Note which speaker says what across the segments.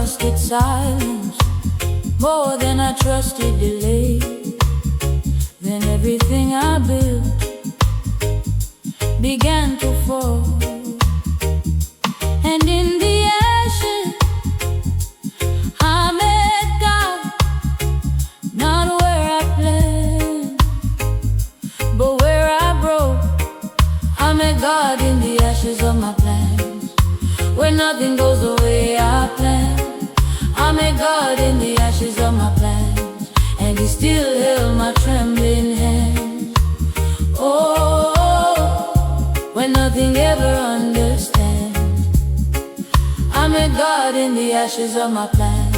Speaker 1: trusted silence more than I trusted delay. Then everything I built began to fall, and in the ashes I met God, not where I planned, but where I broke. I met God in the ashes of my plans, where nothing goes the way I planned. I met God in the ashes of my plans, and He still held my trembling hand. Oh, when nothing ever understands, I met God in the ashes of my plans.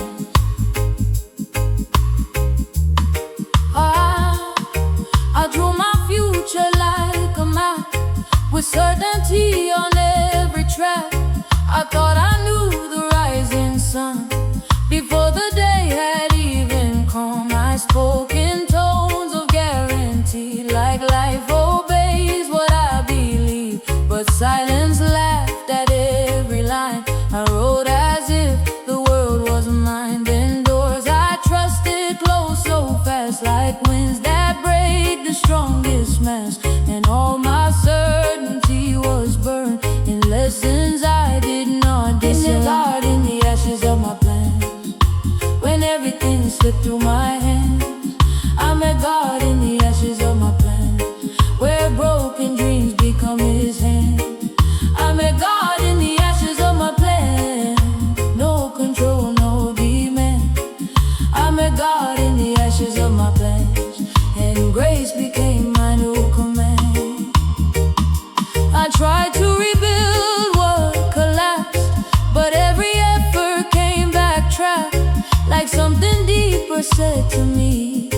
Speaker 1: I drew my future like a map, with certainty on every track. I thought I knew the rising sun before the day had even come. I spoke in tones of guarantee, like life obeys what I believe. But silence laughed at every line I wrote, as if the world was mine. Then doors I trusted closed so fast, like winds that break the strongest mast. And all my certainty was burned in lessons I did not discern. In the ashes of my plans, when everything slipped through my hands, I met God in the ashes of my plans, where broken dreams become His hand. I met God in the ashes of my plans, no control, no demand. I met God in the ashes of my plans, and grace became my new command. I tried to rebuild what collapsed, but every effort came back trapped, like something deeper said to me,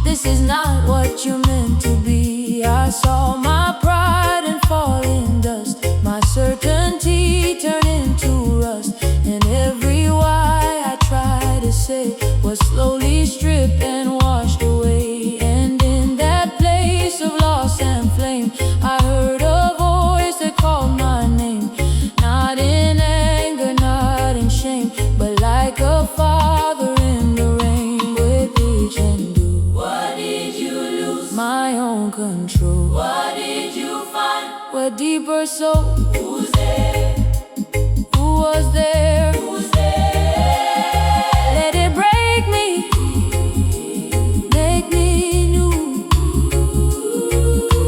Speaker 1: this is not what you're meant to be. I saw my pride and fall in dust, my certainty turn into rust, and every why I tried to say was slowly stripped and washed away. And in that place of loss and flame, I heard a voice that called my name, not in anger, not in shame, but like a father in the rain, with each and do. What did you lose? My own control. What did you find? What deeper soul? Who's there? Who was there? Who's there? Let it break me, make me new.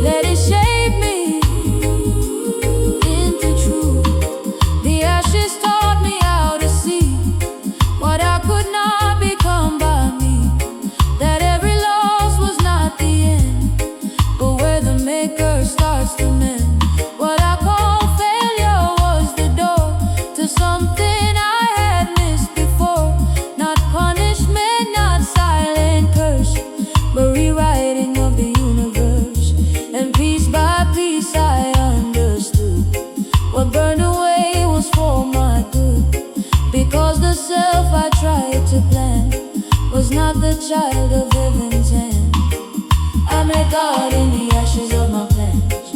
Speaker 1: Let it shape me into truth. The ashes taught me how to see what I could not become by me, that every loss was not the end, but where the maker starts to mend. What I call failure was the door to something I had missed before. Not punishment, not silent curse, but rewriting of the universe. And piece by piece I understood what burned away was for my good, because the self I tried to plan was not the child of heaven's hand. I met God in the ashes of my plans,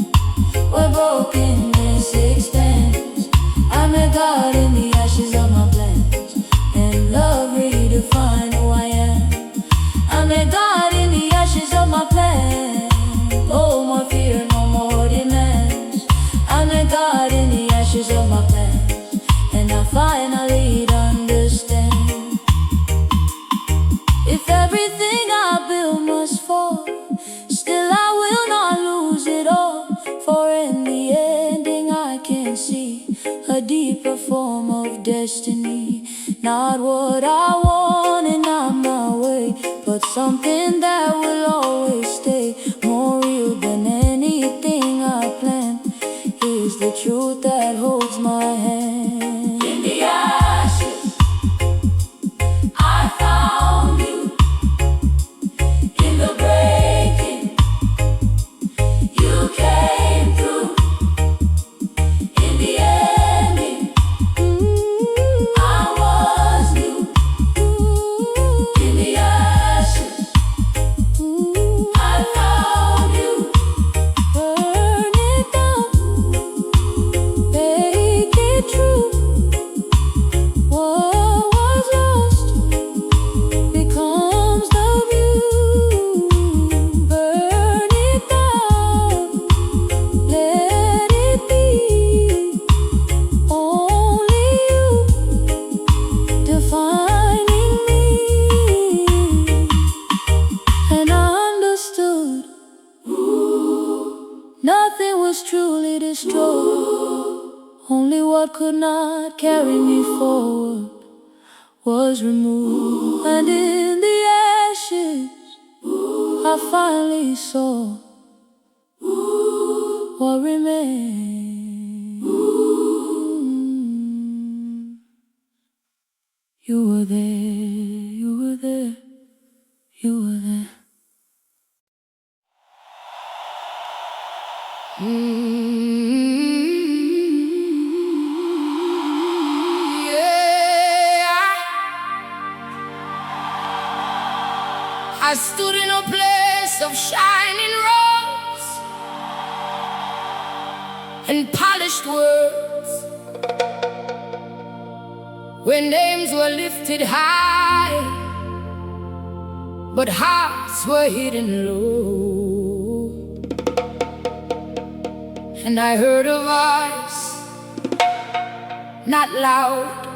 Speaker 1: where brokenness expands. I met God in the ashes of my plans, and love redefined who I am. I met God in the ashes of my plans, no more fear, no more demands. I met God in the ashes of my plans, and I finally understand. If everything I build must fall, still I will not lose it all. For in the ending I can see a deeper form of destiny. Not what I want and not my way, but something that will always stay. More real than anything I planned is the truth that holds my hand. In the ashes I found you, in the breaking you came through. In the ending I was new. In the ashes nothing was truly destroyed. Only what could not carry me forward was removed. And in the ashes I finally saw what remained. You were there, you were there, you were there.
Speaker 2: I stood in a place of shining rose and polished words, where names were lifted high, but hearts were hidden low. And I heard a voice, not loud,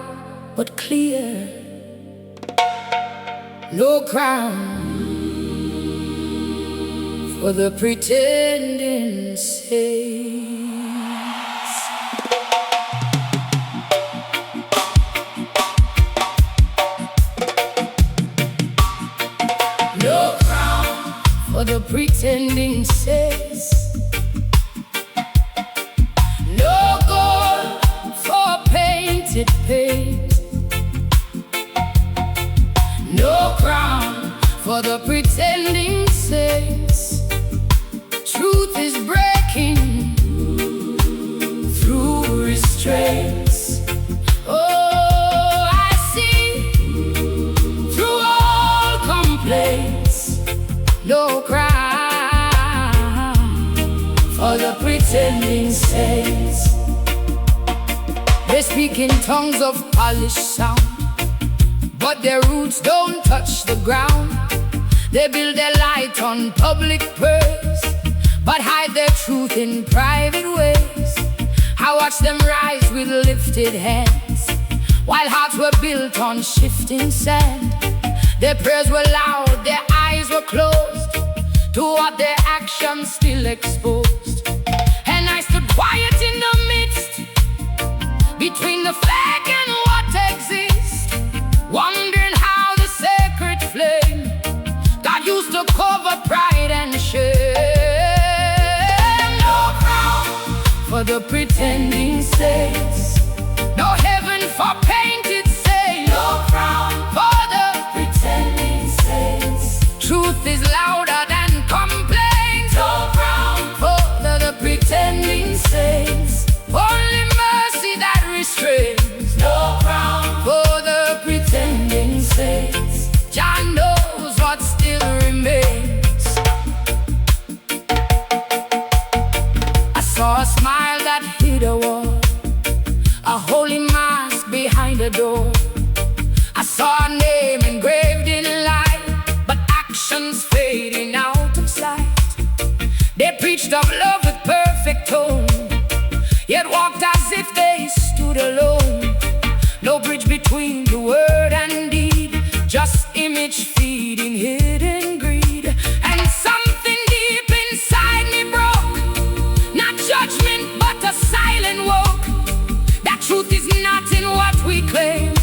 Speaker 2: but clear. No crown for the pretending saints. No crown for the pretending saints. No gold for painted paint. No crown for the pretending saints. Truth is breaking through restraints. Oh, I see through all complaints. No crown for the pretending saints. They speak in tongues of polished sound, but their roots don't touch the ground. They build their light on public praise, but hide their truth in private ways. I watch them rise with lifted hands, while hearts were built on shifting sand. Their prayers were loud, their eyes were closed to what their actions still exposed. And I stood quiet in the midst, between the fake and what exists, wondering how the sacred flame God used to cover pride and shame. No crown for the pretending saints. No heaven for painted saints. No crown for the pretending saints. Truth is louder than complaints. No crown for the pretending saints. Only mercy that restrains. No crown for the pretending saints. Jah knows what still remains. I saw a smile that hid a wall, a holy mask behind a door. I saw a name engraved in light, but actions fading out of sight. They preached of love with perfect tone, yet walked as if they stood alone. No bridge between the word and deed, just image feeding hidden greed. And something deep inside me broke, not judgment but a silent woke. That truth is not in what we claim,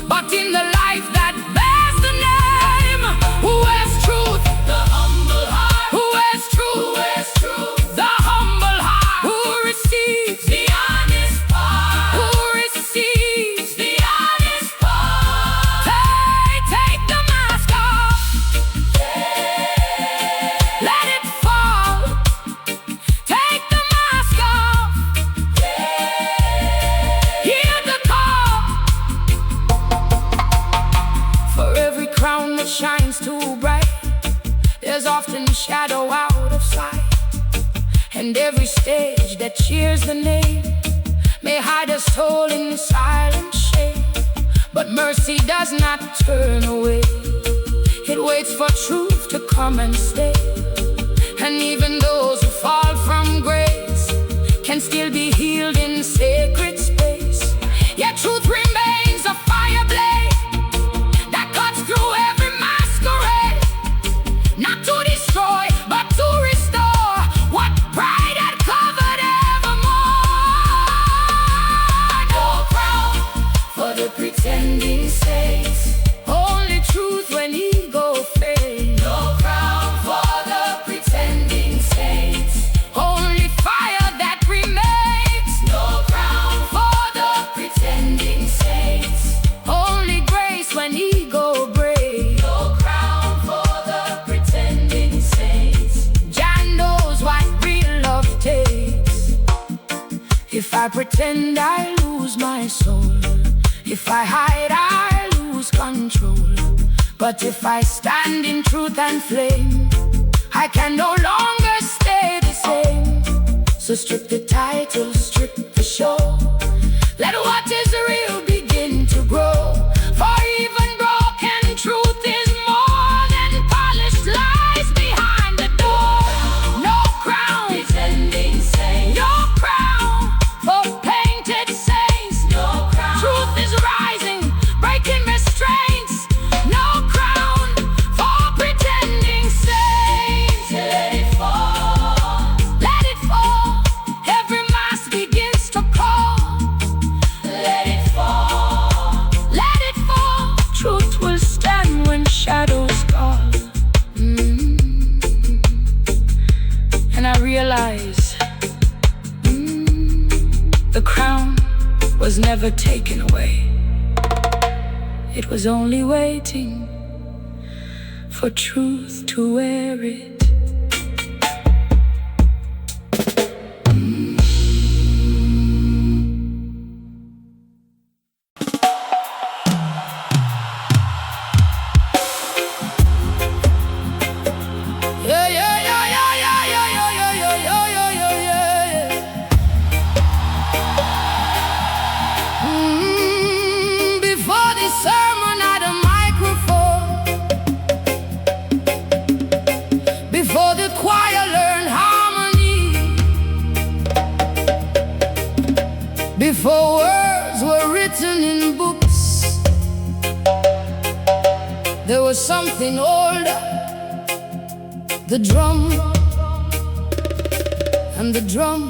Speaker 2: but in the life that bears the name. Who has truth? The humble heart. Who has truth? Who has truth? The humble heart. Who receives the honest part? Who receives the honest part? Take the mask off. Let it fall. Take the mask off. Hear the call. For every crown that shines too bright, there's often shadow out of sight. And every stage that cheers the name may hide a soul in silent shame. But mercy does not turn away, it waits for truth to come and stay. And even those who fall from grace can still be healed in sacred space. Yet truth remains a fire blade that cuts through every masquerade, not to destroy but to restore what pride has I pretend, I lose my soul. If I hide, I lose control. But if I stand in truth and flame, I can no longer stay the same. So strip the title, strip the show. Let what is real begin to grow. For even broken truth is more than polished lies behind the door. No crown, pretending saints. No crown for painted saints. No crown. Truth is rising, breaking restraints. No crown for pretending saints. Let it fall. Let it fall. Every mask begins to call. Let it fall. Let it fall. Truth will stand when shadows call. And I realize the crown was never taken away. It was only waiting for truth to wear it. Yeah, yeah, yeah, yeah, yeah, yeah, yeah, yeah, yeah, yeah, yeah, yeah, yeah. Before the sermon had a microphone, before the choir learned harmony, before words were written in books, there was something older. The drum, and the drum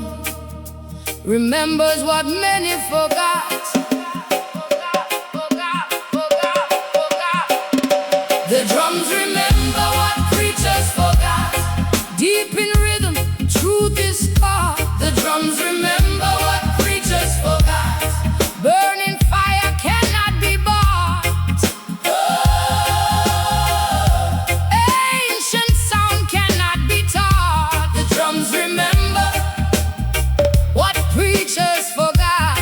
Speaker 2: remembers what many forgot. The drums remember what preachers forgot. Deep in rhythm, truth is taught. The drums remember what preachers forgot. Burning fire cannot be bought. Ancient sound cannot be taught. The drums remember what preachers forgot.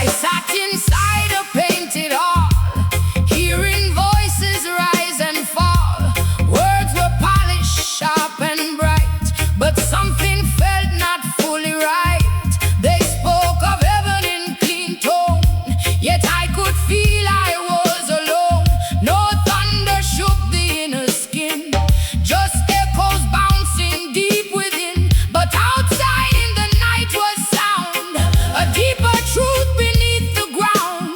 Speaker 2: I sat inside a painted hall, hearing voices rise and fall. Words were polished, sharp and bright, but something felt not fully right. They spoke of heaven in clean tone, yet I could feel I was alone. No thunder shook the inner skin, just echoes bouncing deep within. But outside in the night was sound, a deeper truth beneath the ground,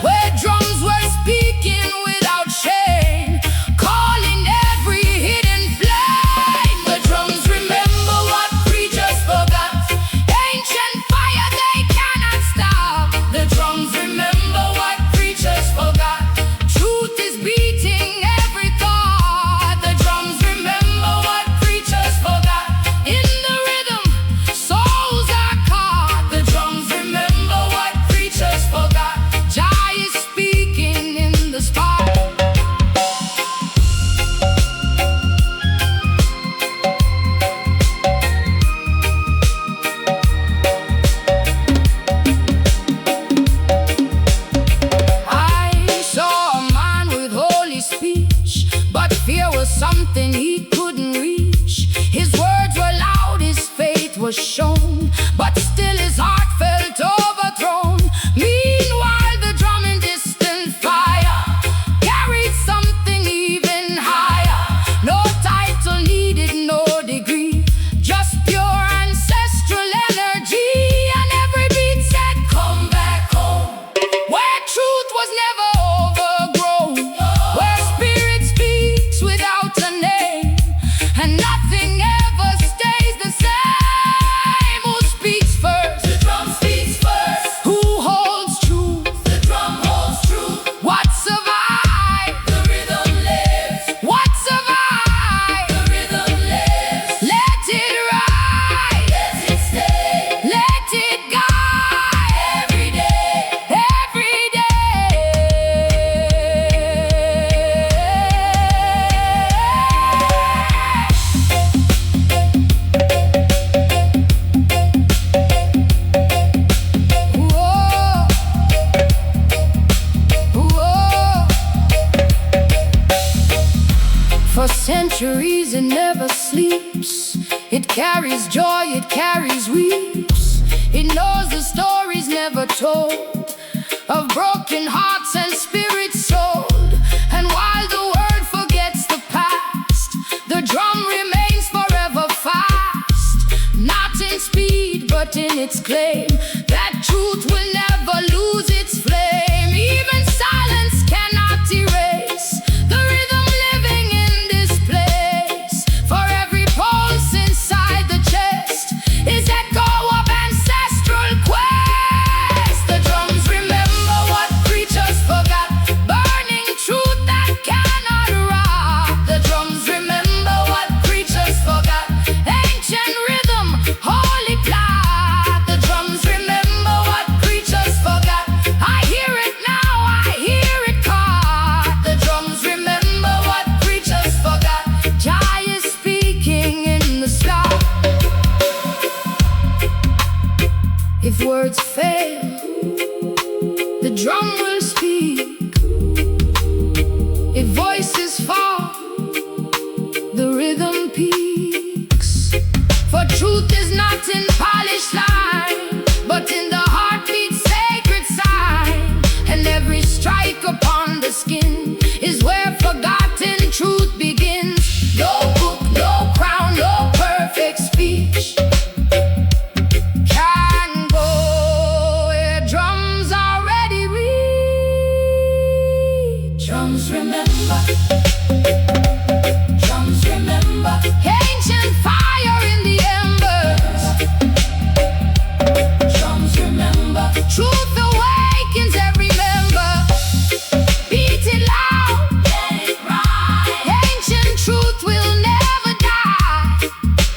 Speaker 2: where drums were speaking without shame, calling every hidden flame. The drums remember what preachers forgot. Ancient fire they cannot stop. The drums remember what preachers forgot. Truth is beating every thought. The drums remember what preachers forgot. In the rhythm, souls are caught. The drums remember what preachers forgot. Jah is speaking in the spark. I saw a man with holy speech, but fear was something he couldn't reach. His words were loud, his faith was shown, but still his heart felt overthrown. Meanwhile, the drum in distant fire carried something even higher. No title needed, no degree, just pure ancestral energy. And every beat said, come back home, where truth was never overgrown, where spirit speaks without a name, and nothing ever stays the same. centuries, it never sleeps. It carries joy, it carries weeps. It knows the stories never told of broken hearts and spirits sold. And while the world forgets the past, the drum remains forever fast. Not in speed, but in its claim that truth will never lose its flame. Even silence cannot erase the rhythm living in this place. For every pulse inside the chest is echo of ancestral quest. The drums remember what preachers forgot, burning truth that cannot rot. The drums remember what preachers forgot, ancient rhythm, holy plot. The drums remember what preachers forgot. I hear it now, I hear it caught. The drums remember what preachers forgot. Jah is speaking in the sky. If words fail, the drum will speak. If voices fall, the rhythm peaks. For truth is not in polished line, but in the heartbeat's sacred sign. And every strike upon the skin is where forgotten truth begins. No book, no crown, no perfect speech can go where drums already reach. Drums remember, drums remember, ancient fire in the embers. Drums remember, truth awakens every member. Beat it loud, let it rise. Ancient truth will never die.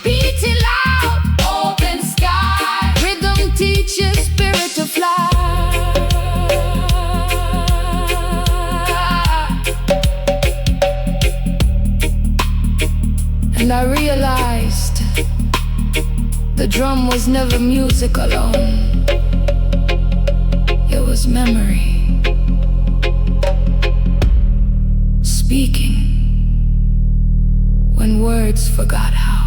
Speaker 2: Beat it loud, open sky. Rhythm teaches spirit to fly. And I realized the drum was never music alone. It was memory speaking when words forgot how.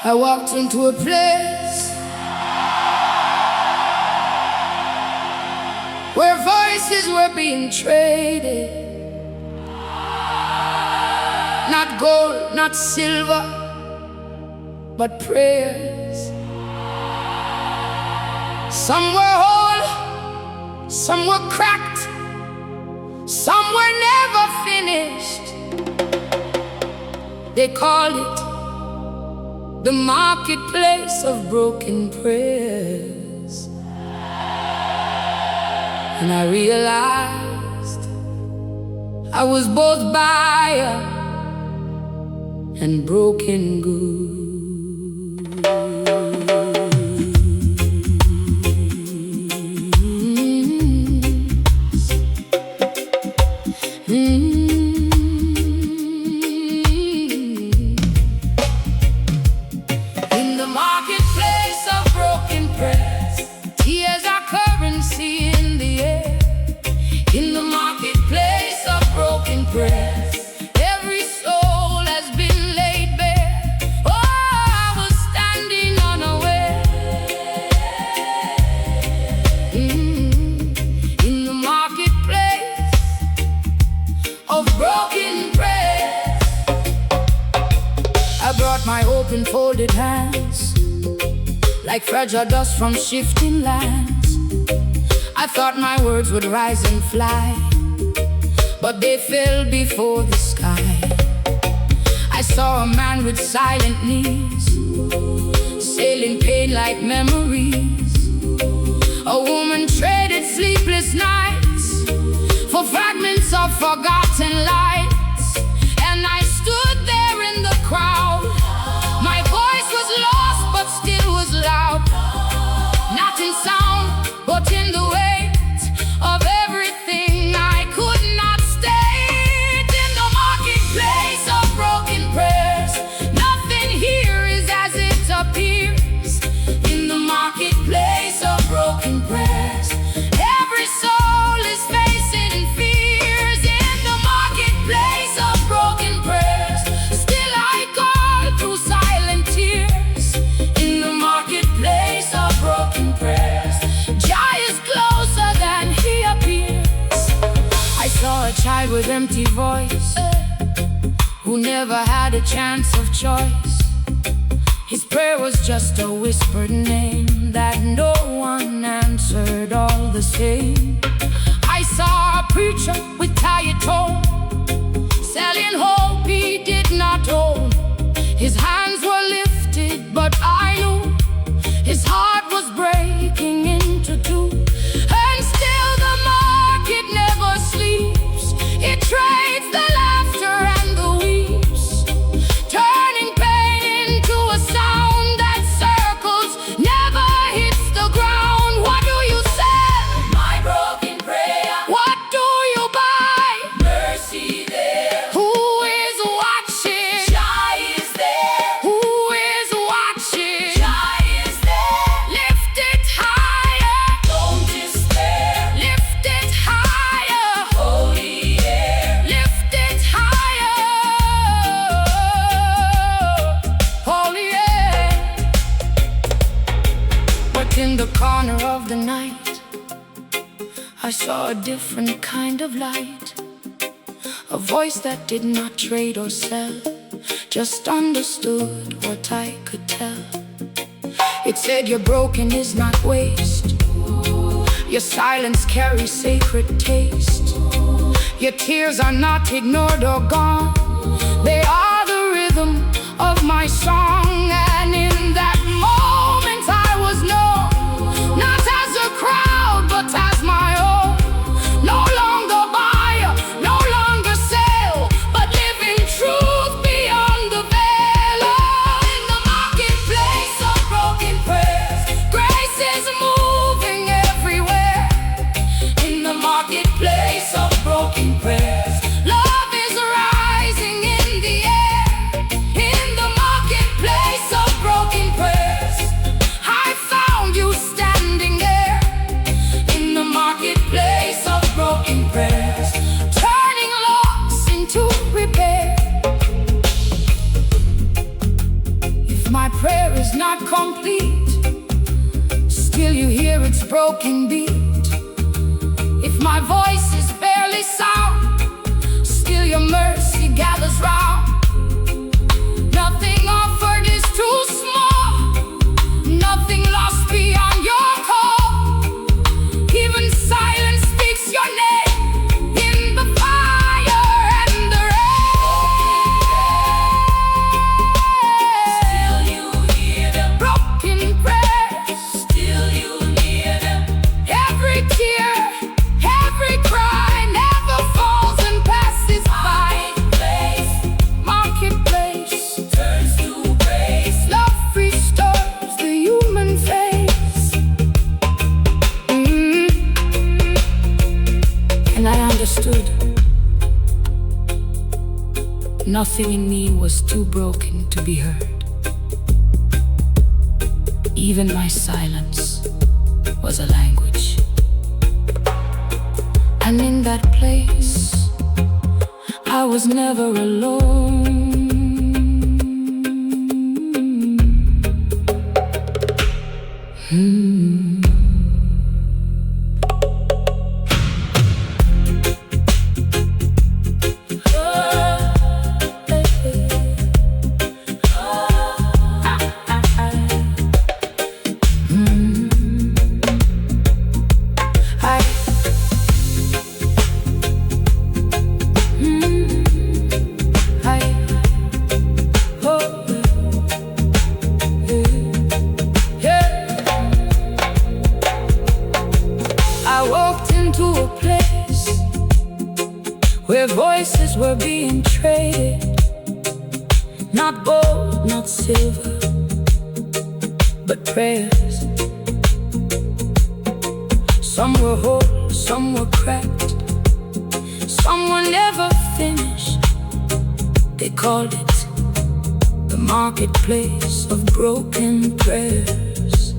Speaker 2: I walked into a place where voices were being traded. Not gold, not silver, but prayers. Some were whole, some were cracked, some were never finished. They called it the marketplace of broken prayers. And I realized I was both buyer and broken goods. In the marketplace of broken prayers, tears are currency in the air. In the marketplace of broken prayers, every soul has been laid bare. Oh, I was standing unaware. In the marketplace of broken prayers, I brought my open folded hands, like fragile dust from shifting lands. I thought my words would rise and fly, but they fell before the sky. I saw a man with silent knees, sailing pain like memories. A woman traded sleepless nights for fragments of forgotten lights. And I stood there in the crowd. My voice was lost, but still was loud. Not in sound, but in the weight of everything I could not state. In the marketplace of empty voice, who never had a chance of choice. His prayer was just a whispered name that no one answered all the same. I saw a preacher with tired tone, selling hope he did not own. His hands were lifted, but I knew his heart was breaking into two. And still the market never sleeps. It trades the laughter and the weeps, turning pain into a sound that circles, never hits the ground. What do you sell?
Speaker 1: My broken prayer.
Speaker 2: What do you buy?
Speaker 1: Mercy there.
Speaker 2: Who is watching?
Speaker 1: Jah is there.
Speaker 2: Who is watching?
Speaker 1: Jah is there.
Speaker 2: Lift it higher.
Speaker 1: Don't despair.
Speaker 2: Lift it higher.
Speaker 1: Holy air.
Speaker 2: Lift it higher. Holy air. But in the corner of the night, I saw a different kind of light. A voice that did not trade or sell, just understood what I could tell. It said your broken is not waste. Your silence carries sacred taste. Your tears are not ignored or gone. They are the rhythm of my song. And in that moment I was known, not as a crowd, but as my own. No longer buyer, no longer sale, but living truth beyond the veil. Oh, in the marketplace of broken prayers, grace is moving everywhere. In the marketplace of broken prayers, love is rising in the air. In the marketplace of broken prayers, I found you standing there. In the marketplace of broken prayers, turning loss into repair. If my prayer is not complete, still you hear its broken beat. If my voice is barely sound, still your mercy gathers round. Nothing offered is too small, nothing lost beyond your call. Even silence speaks your name in the fire and the rain.
Speaker 1: Still you hear them.
Speaker 2: Broken prayers,
Speaker 1: Still you hear them.
Speaker 2: every tear, every cry never falls and passes by.
Speaker 1: Place
Speaker 2: Marketplace,
Speaker 1: turns to grace.
Speaker 2: love restores the human face. And I understood. Nothing in me was too broken to be heard. Even my silence was a language. And in that place, I was never alone. Where voices were being traded, not gold, not silver, but prayers. Some were whole, some were cracked, some were never finished. They called it the marketplace of broken prayers.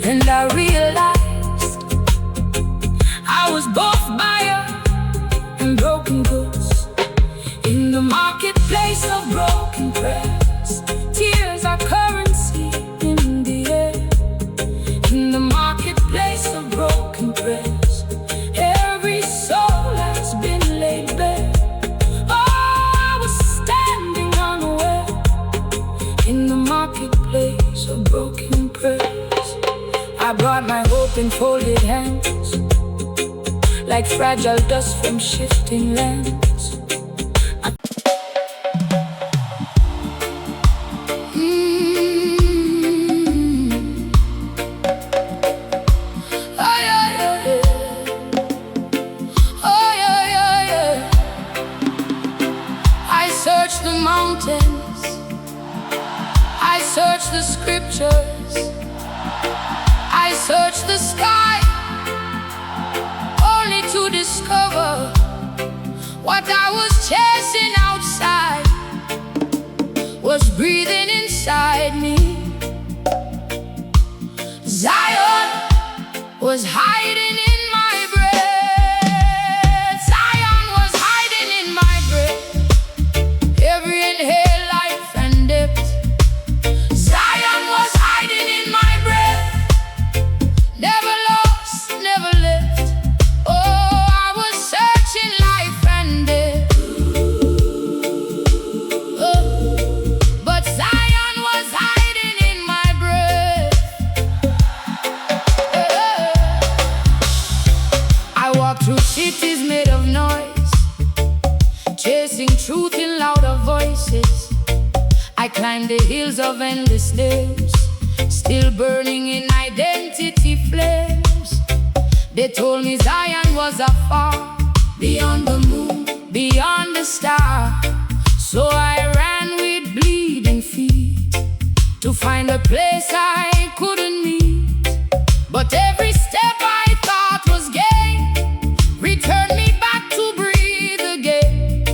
Speaker 2: And I realized I was both buyer and broken goods in the marketplace of broken prayers. Tears are currency in the air. In the marketplace of broken prayers, every soul in folded hands, like fragile dust from shifting lands.
Speaker 1: I search the mountains, I search the scriptures, I search the sky, only to discover what I was chasing outside was breathing inside me. Zion was hiding in my breath. Zion was hiding in my breath. Every inhale, life and depth. Zion was hiding in my breath. Never lost, never left. Oh, I was searching life and death. But Zion was hiding in my breath. I walk through cities made of noise, chasing truth in louder voices. I climb the hills of endless days, still burning in identity flames. They told me Zion was afar, beyond the moon, beyond the star. So I ran with bleeding feet to find a place I couldn't meet. But every step I thought was gain returned me back to breathe again.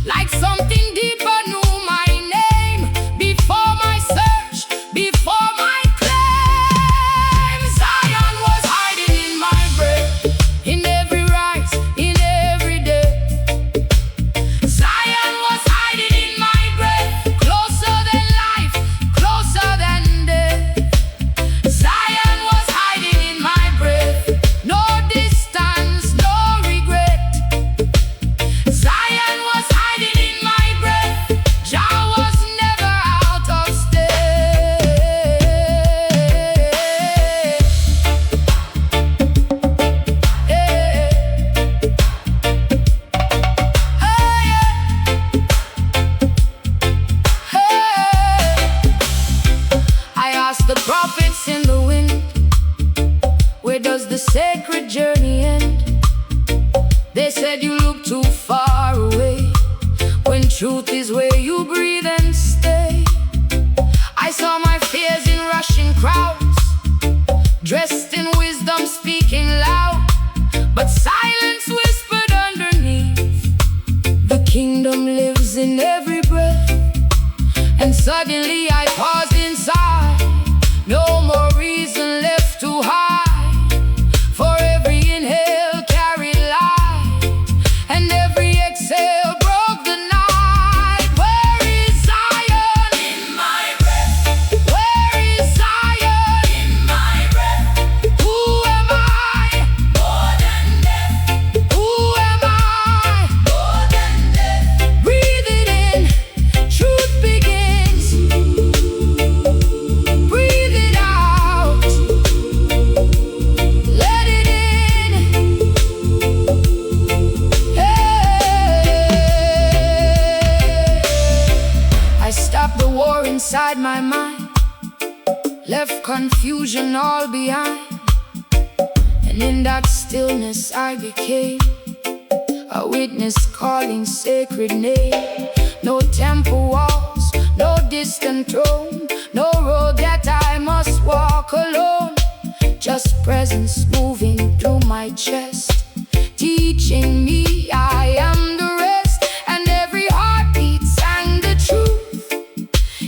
Speaker 1: Like something deeper knew my name before my search, before my claim. Zion was hiding in my breath, in every rise, in every day. Zion was hiding in my breath, closer than life, closer than death. Zion was hiding in my breath, no distance, no regret. Zion was hiding in my breath, Jah was never out of step. I asked the prophets in the wind, where does the sacred journey end? They said you look too far away, when truth is where you breathe and stay. I saw my fears in rushing crowds, dressed in wisdom, speaking loud, but silence whispered underneath. The kingdom lives in every breath. And suddenly I paused inside, no more reason left to hide. For every inhale carried light, and every exhale broke the night. Where is Zion? In my breath. Where is Zion? In my breath. Who am I? More than death. Who am I? More than death. Breathe it in, truth begins. Breathe it out, let it in. I stopped the war inside my mind, left confusion all behind. And in that stillness I became a witness calling sacred name. No temple walls, no distant throne, no road that I must walk alone. Just presence moving through my chest, teaching me I am the rest. And every heartbeat sang the truth,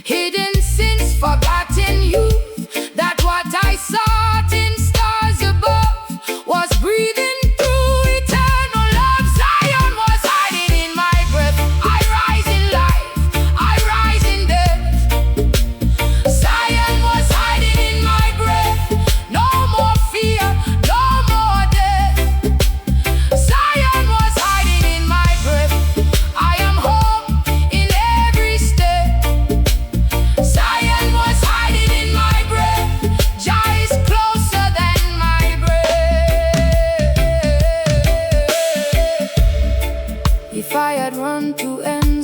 Speaker 1: hidden since forgotten youth. That what I sought in stars above was breathing through eternal love. Zion was hiding in my breath. I rise in life, I rise in death. Zion was hiding in my breath. No more fear, no more death. Zion was hiding in my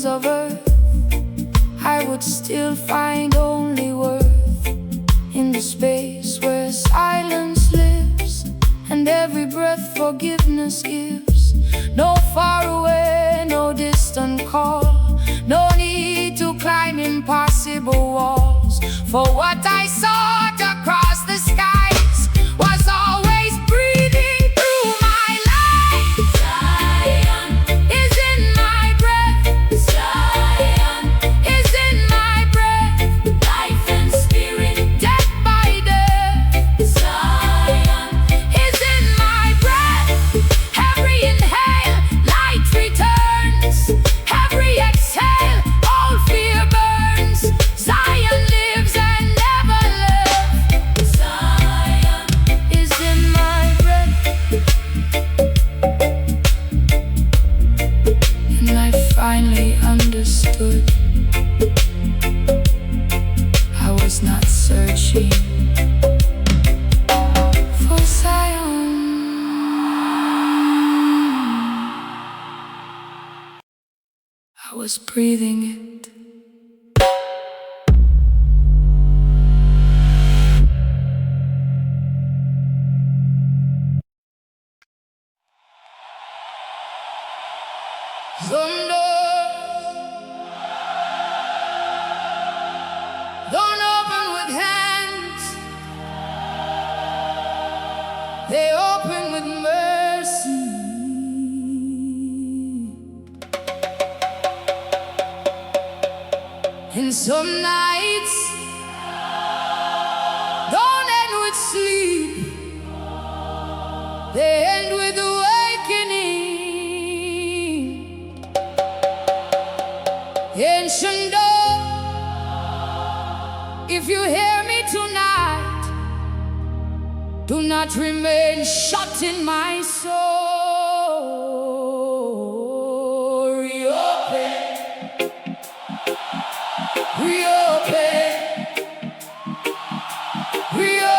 Speaker 1: things of earth, I would still find only worth in the space where silence lives, and every breath forgiveness gives. No far away, no distant call, no need to climb impossible walls. For what I sought across the skies was always breathing through my life. Zion is in my breath. Zion is in my breath. Life and spirit, death by death. Zion is in my breath. Every inhale, light returns. Every exhale, all fear burns. Zion lives and never left. Zion is in my breath. And I finally understood. I was not searching for Zion. I was breathing it. Some doors don't open with hands, they open with mercy. And some nights don't end with sleep, they end with awakening. Ancient door, if you hear me tonight, do not remain shut in my soul. Reopen, reopen, reopen.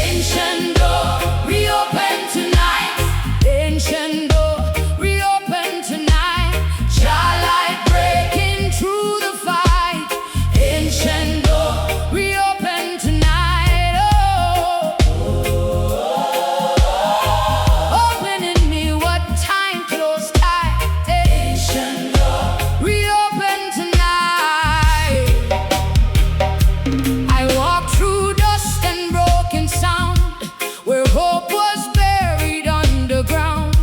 Speaker 1: Ancient door, reopen tonight. Ancient door, reopen tonight. Shall light breaking through the fight. Ancient door, reopen tonight. Oh, open in me what time closed tight. Ancient door, reopen tonight. I walk through dust and broken sound, where hope was buried underground.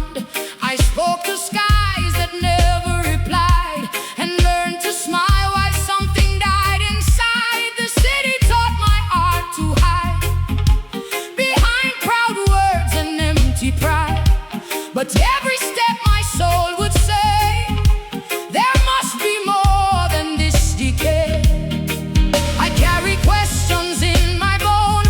Speaker 1: I spoke to skies that never replied, and learned to smile while something died inside. The city taught my heart to hide behind proud words and empty pride. But every step my soul would say, there must be more than this decay. I carry questions in my bone,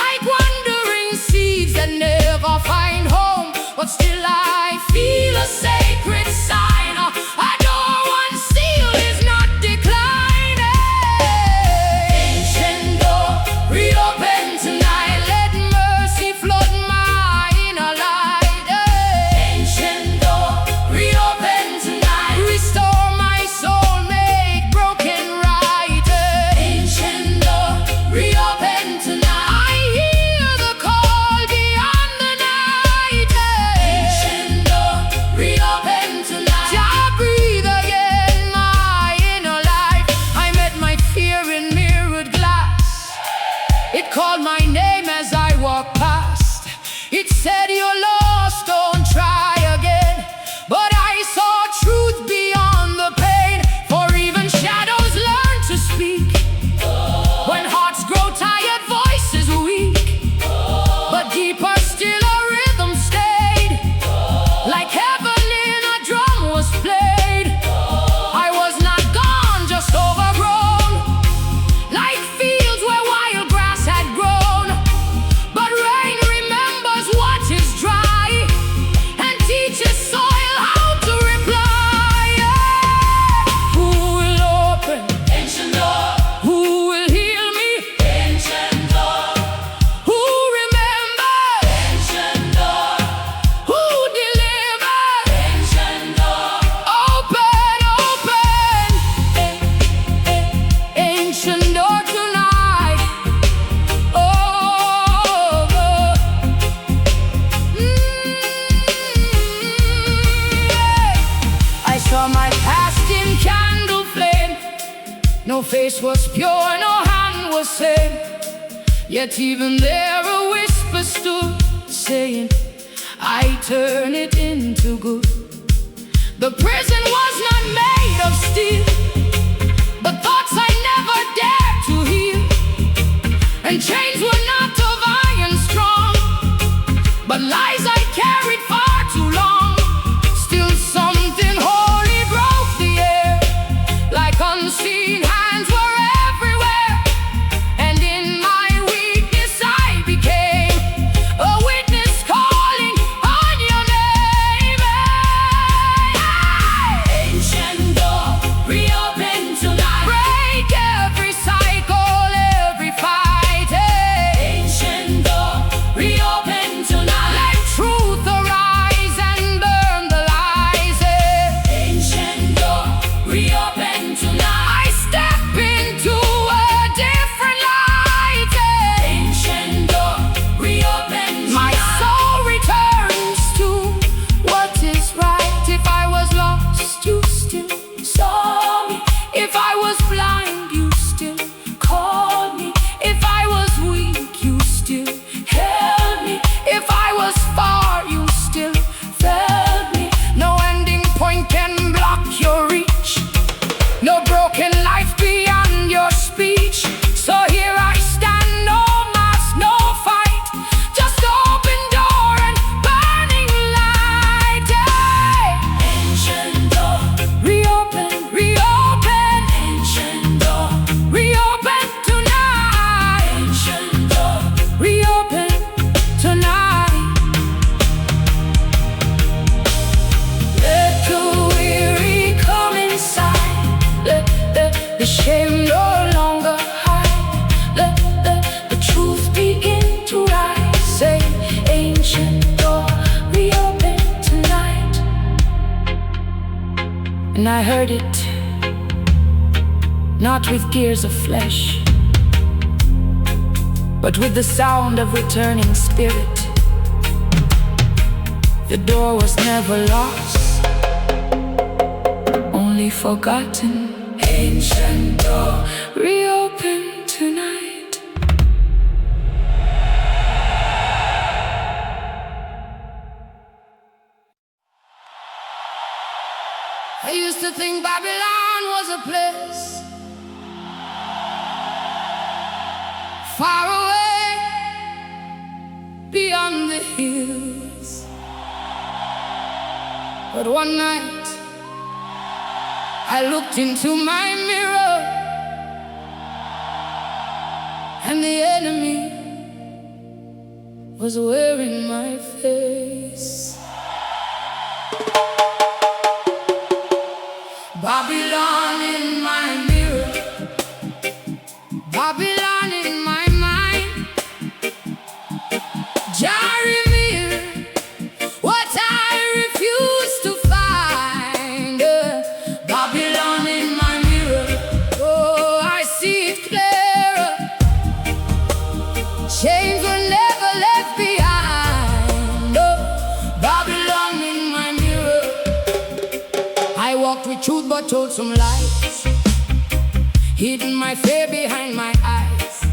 Speaker 1: like wandering seeds that never find home. But still I feel a sacred sign. A door once sealed is not declining. Ancient door, reopen tonight. Let mercy flood my inner light. Ancient door, reopen tonight. Restore my soul, make broken right. Ancient door, reopen tonight. I hear the call beyond the night. Ancient
Speaker 2: place was pure, no hand was saved. Yet even there a whisper stood, saying, I turn it into good. The prison was not made of steel, but thoughts I never dared to heal. And chains were not of iron strong, but lies I carried far too long. Still something holy broke the air, like unseen hands were everywhere. And in my weakness I became a witness calling on your name. Ancient door, reopen tonight. Break every cycle, every fight. Ancient door, reopen tonight. Let truth arise and burn the lies. Ancient door, reopen tonight. I step into a different light. Ancient door, reopen tonight. My soul returns to what is right. If I was lost, you still saw me. If I was blind, you still called me. If I was weak, you still held me. If I was far, you still felt me. No ending point can block your reach, no broken life beyond your speech. So here I stand, no mask, no fight, just open door and burning light. Ancient door, reopen, reopen. Ancient door, reopen tonight. Ancient door, reopen tonight. Let the weary come inside. Let the shame no longer hide. Let the truth begin to rise. Say, ancient door, reopen tonight. And I heard it, not with tears of flesh, but with the sound of returning spirit. The door was never lost, only forgotten. Ancient door, reopen tonight. I used to think Babylon was a place far away beyond the hills. But one night I looked into my mirror, and the enemy was wearing my face. Babylon in my mirror, Babylon in my mind. Jah reveal what I refuse to find. Babylon in my mirror, oh, I see it clearer. Chains were never left behind. Oh, Babylon in my mirror. I walked with truth but told some lies, hidden my fear behind my eyes.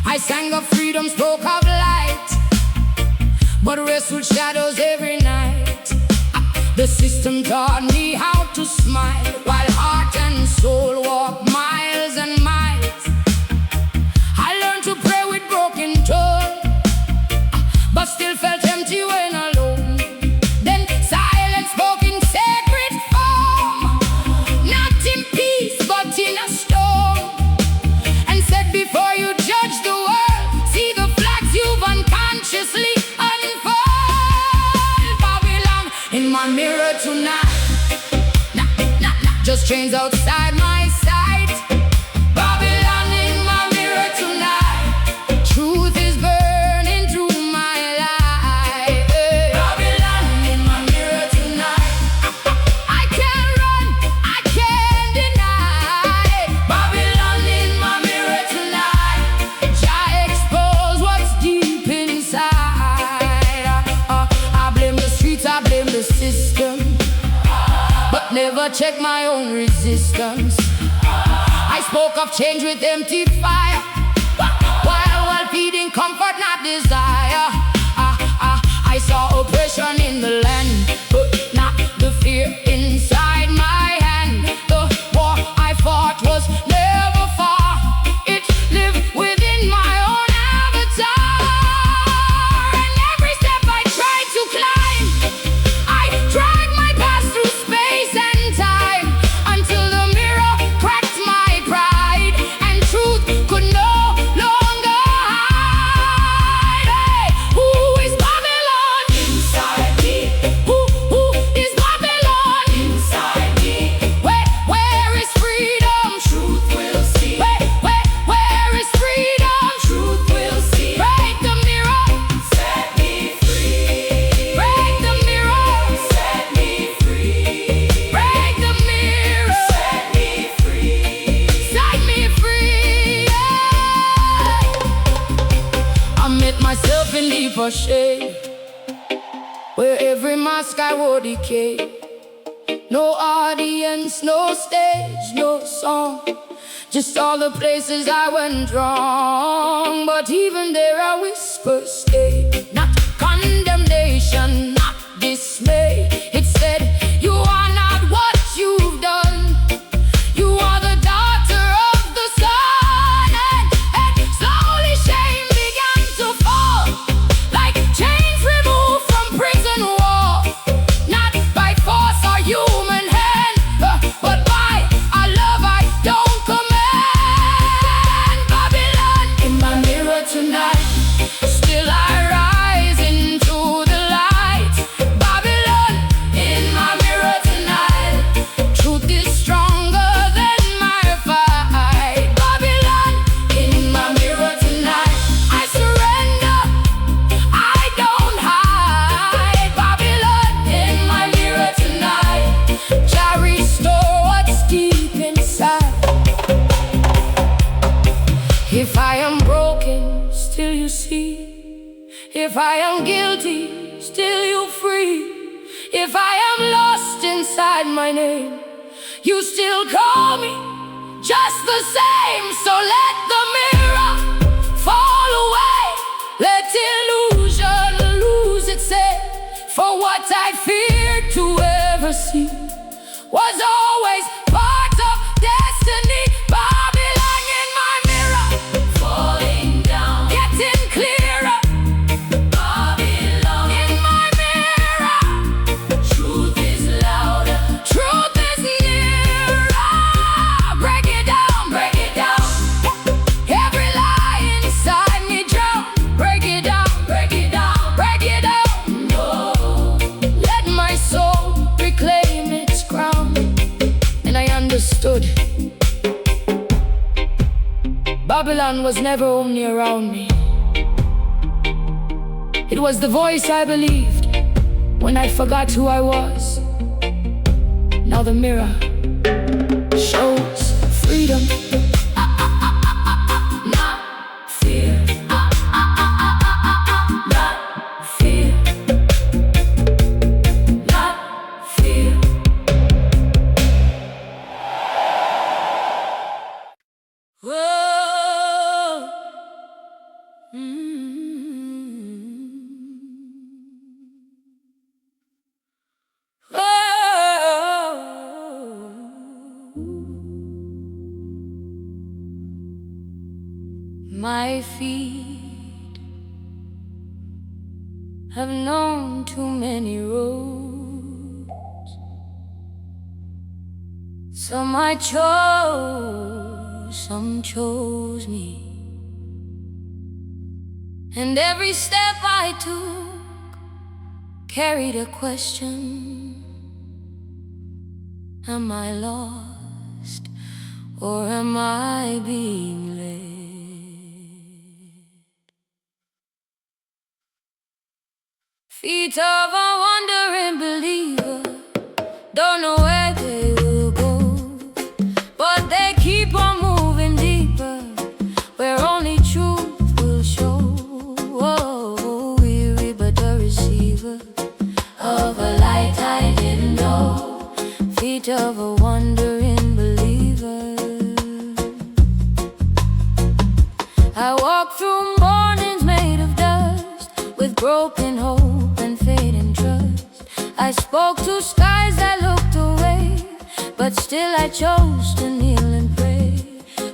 Speaker 2: I sang of freedom, spoke of light, but wrestled shadows every night. The system taught me how to smile, while heart and soul walk miles and miles. I learned to pray with broken tongue, but still felt empty when alone. Then silence spoke in sacred form, not in peace but in a storm, and said, before you judge the world, see the flags you've unconsciously unfurled. Babylon in my mirror tonight, just chains outside my sight. Babylon in my mirror tonight, truth is burning through my life. Babylon in my mirror tonight, I can't run, I can't deny. Babylon in my mirror tonight, Jah expose what's deep inside. I blame the streets, I blame the system, but never check my own resistance. I spoke of change with empty fire, while feeding comfort, not desire. I saw oppression in the land, but not the fear inside my hand. The war I fought was never far. It lived within my own avatar. And every step I tried to climb, I dragged my past through space and time, until the mirror cracked my pride, and truth could no longer hide. Hey, who is Babylon? Inside me. Who is Babylon? Inside me. Where is freedom? Truth will see. Where is freedom? Truth will see. Break the mirror, set me free. Break the mirror, set me free. Break the mirror, set me free. Set me free. Yeah. I met myself in deeper shade, where every mask I wore decay. No audience, no stage, no song, just all the places I went wrong. But even there I whisper stay, not condemnation, not dismay. It said, you are not what you've done. You are the daughter of the sun. And slowly shame began to fall, like chains removed from prison wall. Not by force or human hand, but by a love I don't command. Babylon, in my mirror tonight, still I rise into the light. Babylon, in my mirror tonight, truth is stronger than my fight. Babylon, in my mirror tonight, I surrender, I don't hide. Babylon, in my mirror tonight, Jah restore what's deep inside. If I am broken, still you see. If I am guilty, still you free. If I am lost inside my name, you still call me just the same. So let the mirror fall away, let illusion lose its head. For what I feared to ever see was always part of destiny. Babylon, in my mirror, falling down, getting clearer. Babylon, in my mirror, truth is louder, truth is nearer. Break it down, break it down. Every lie inside me drown. Break it down, break it down, break it down. No, let my soul reclaim its crown. And I understood Babylon was never only around me. It was the voice I believed when I forgot who I was. Now the mirror shows freedom, not fear. Not fear. Not fear. Whoa. My feet have known too many roads. Some I chose, some chose me. And every step I took carried a question. Am I lost, or am I being led? Feet of a wandering believer don't know where they will go, but they keep on moving deeper, where only truth will show. Oh, weary but a receiver of a light I didn't know. Feet of a wandering believer.
Speaker 1: broken hope and fading trust. I spoke to skies that looked away, but still I chose to kneel and pray.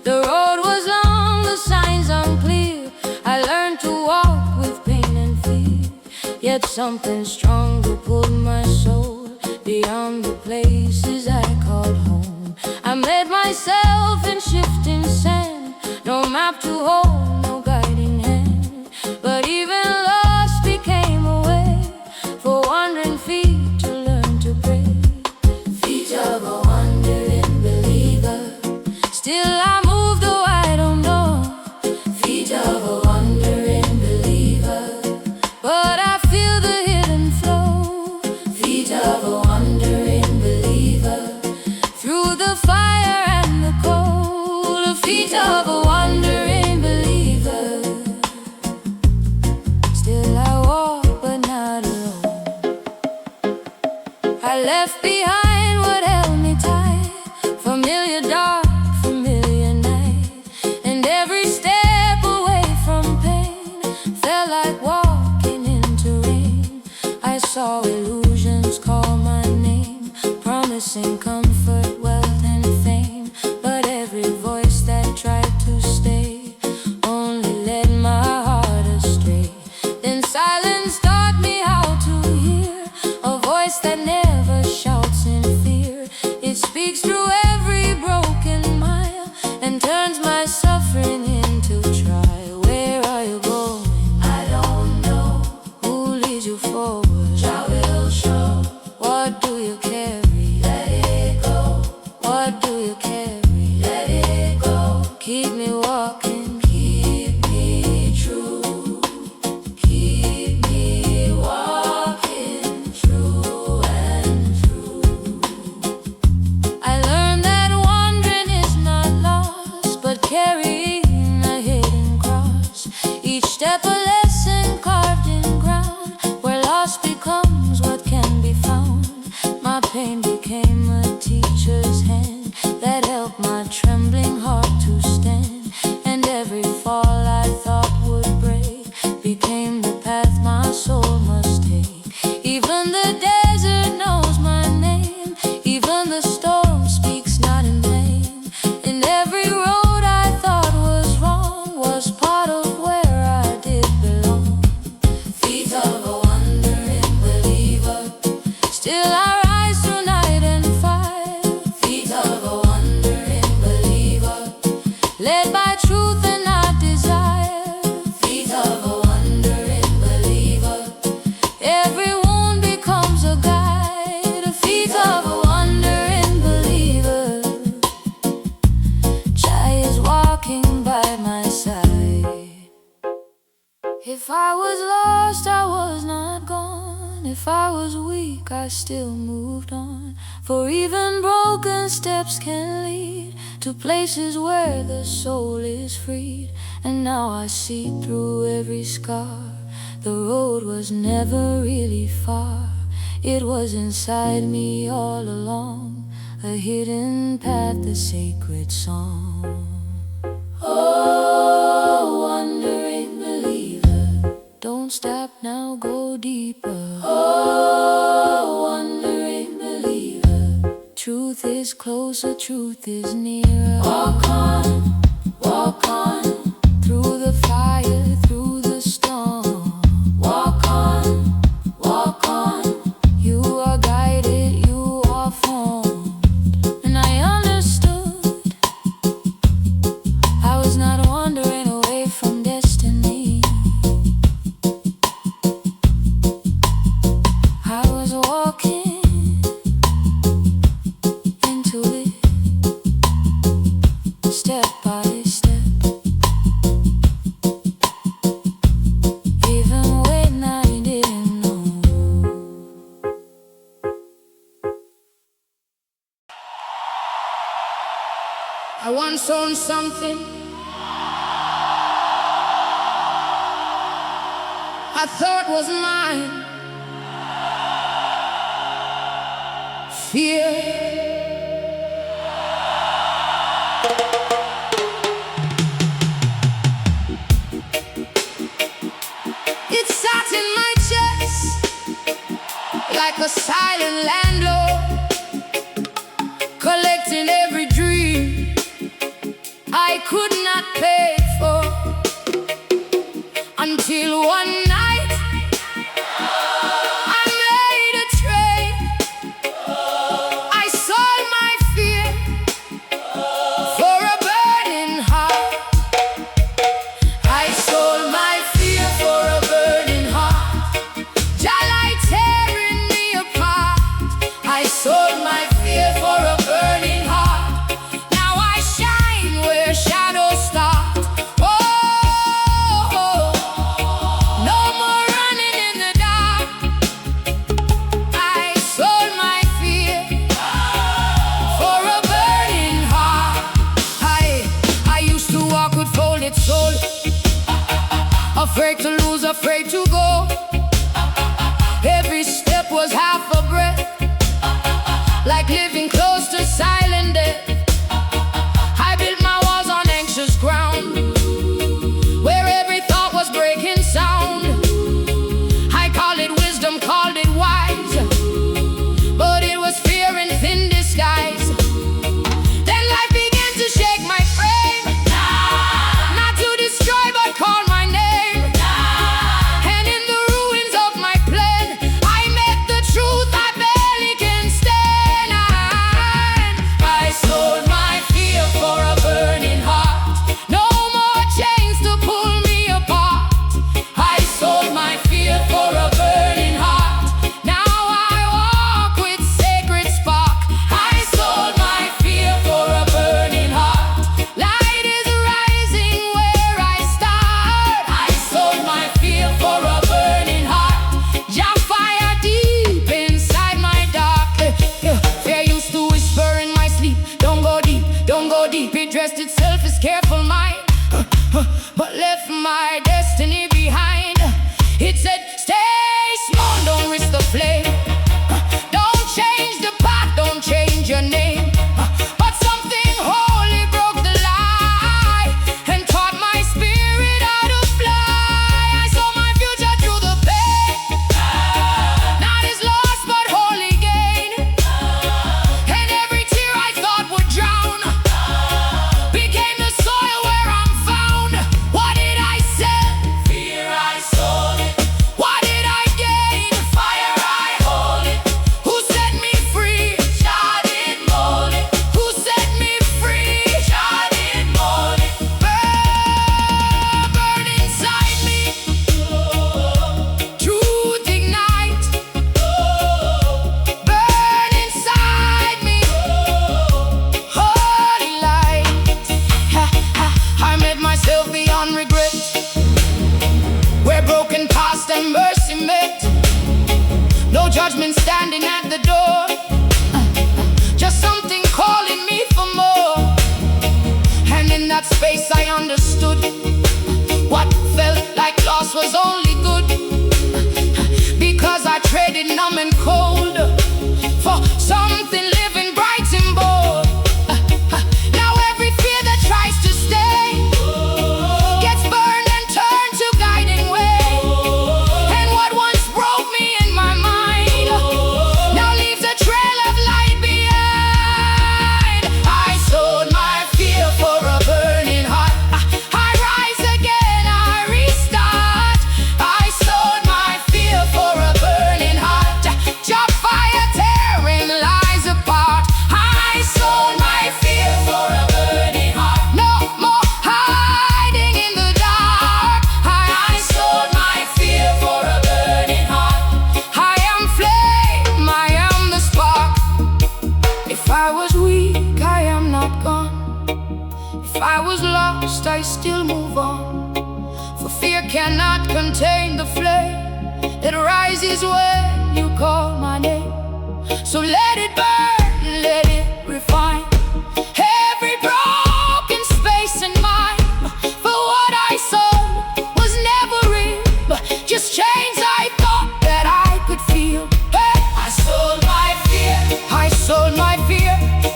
Speaker 1: The road was long, the signs unclear. I learned to walk with pain and fear, yet something stronger pulled my soul beyond the places I called home. I met myself in shifting sand, no map to hold, no guiding hand. But even lost became a way for wandering feet to learn to pray. Feet of a wandering believer, still I move though I don't know. Feet of a wandering believer, but I feel the hidden flow. Feet of a wandering believer, through the fire and the cold. Feet of a wandering believer, still I walk but not alone. I left behind what held me tight, familiar dark, familiar night, and every step away from pain felt like walking into rain. I saw illusions call my name, promising comfort, wealth, and fame, but every voice that tried to stay only led my heart astray. Then silence taught me how to hear a voice that never shouts in fear. It speaks through every broken mile and turns my suffering into trial. Where are you going? I don't know. Who leads you forward? Jah will show. What do you carry? Let it go. What do you carry? Let it go. Keep me walking, keep me true. Keep me walking true and true. I learned that wandering is not lost, but carrying a hidden cross. Each step a lesson carved in ground, where lost becomes what can be found. My pain became a teacher's hand that helped my trembling heart to stand. And every fall I thought would break became the path my soul must take. Even the desert knows my name, even the storm speaks not in vain. And every road I thought was wrong was part of where I did belong. Feet of a wandering believer, still I rise through night and fire. Feet of a wandering believer, led by truth and not desire. Feet of a wandering believer, every wound becomes a guide. Feet of a wandering believer, Jah is walking by my side. If I was lost, I was not gone. If I was weak, I still moved on. For even broken steps can lead to places where the soul is freed. And now I see through every scar, the road was never really far. It was inside me all along, a hidden path, a sacred song. Oh, wandering believer, don't stop now, go deeper. Oh, wandering believer, truth is closer, truth is nearer. Walk on, through the fire, through the storm. Walk on, you are guided, you are formed. And I understood I was not wandering away from destiny. I was walking into it, step by step. Even when I didn't know.
Speaker 2: I once owned something I thought was mine. Fear. It sat in my a silent landlord, collecting every dream I could not pay for, until one night I made a trade. I sold my fear for a burning heart. I sold my fear for a burning heart. Jah light tearing me apart. I sold my fear for a burning heart. Now I shine where shadows start. Oh, no more running in the dark. I sold my fear for a burning heart. I used to walk with folded soul, afraid to lose, afraid to go. Every step was half a breath, like living close to silent death. I built my walls on anxious ground, where every thought was breaking sound. I called it wisdom, called it wise, but it was fear in thin disguise. Then life began to shake my frame, not to destroy but call my name. And in the ruins of my plan, I met the truth I barely can stand. I sold my fear for a burning heart. No more chains to pull me apart. I sold my fear for a burning heart. Now I walk with sacred spark. I sold my fear for a burning heart. Light is rising where I start. I sold my fear for a burning heart. Jah fire deep inside my dark. Fear used to whisper in my sleep, don't go deep, don't go deep. It dressed itself as careful mind, but left my destiny behind. It said, stay small, don't risk the flame. Don't change the path, don't change your name. But something holy broke the lie and taught my spirit how to fly. I saw my future through the pain, not as loss but holy gain. And every tear I thought would drown became the soil where I'm found. What did I sell? Fear, I sold it. What did I gain? Fire, I hold it. Who set me free? Jah did mold it. Who set me free? Jah did mold it. Burn inside me. Truth ignite. Burn inside me. Holy light. I met myself beyond regret, where broken past and mercy met. No judgment standing at the door, just something calling me for more. And in that space I understood what felt like loss was only good, because I traded numb and cold for something living bright and bold. Now every fear that tries to stay gets burned and turned to guiding way. And what once broke me in my mind now leaves a trail of light behind. I sold my fear for a burning heart. I rise again, I restart. I sold my fear for a burning heart. Jah fire tearing lies apart. I sold my fear for a burning heart. No more hiding in the dark. I sold my fear for a burning heart. I am flame, I am the spark. If I was weak, I am not gone. If I was lost, I still move on. For fear cannot contain the flame that rises when you call my name. So let it burn, let it refine every broken space in mine. For what I sold was never real, but just chains I thought that I could feel. Hey, I sold my fear, I sold my fear.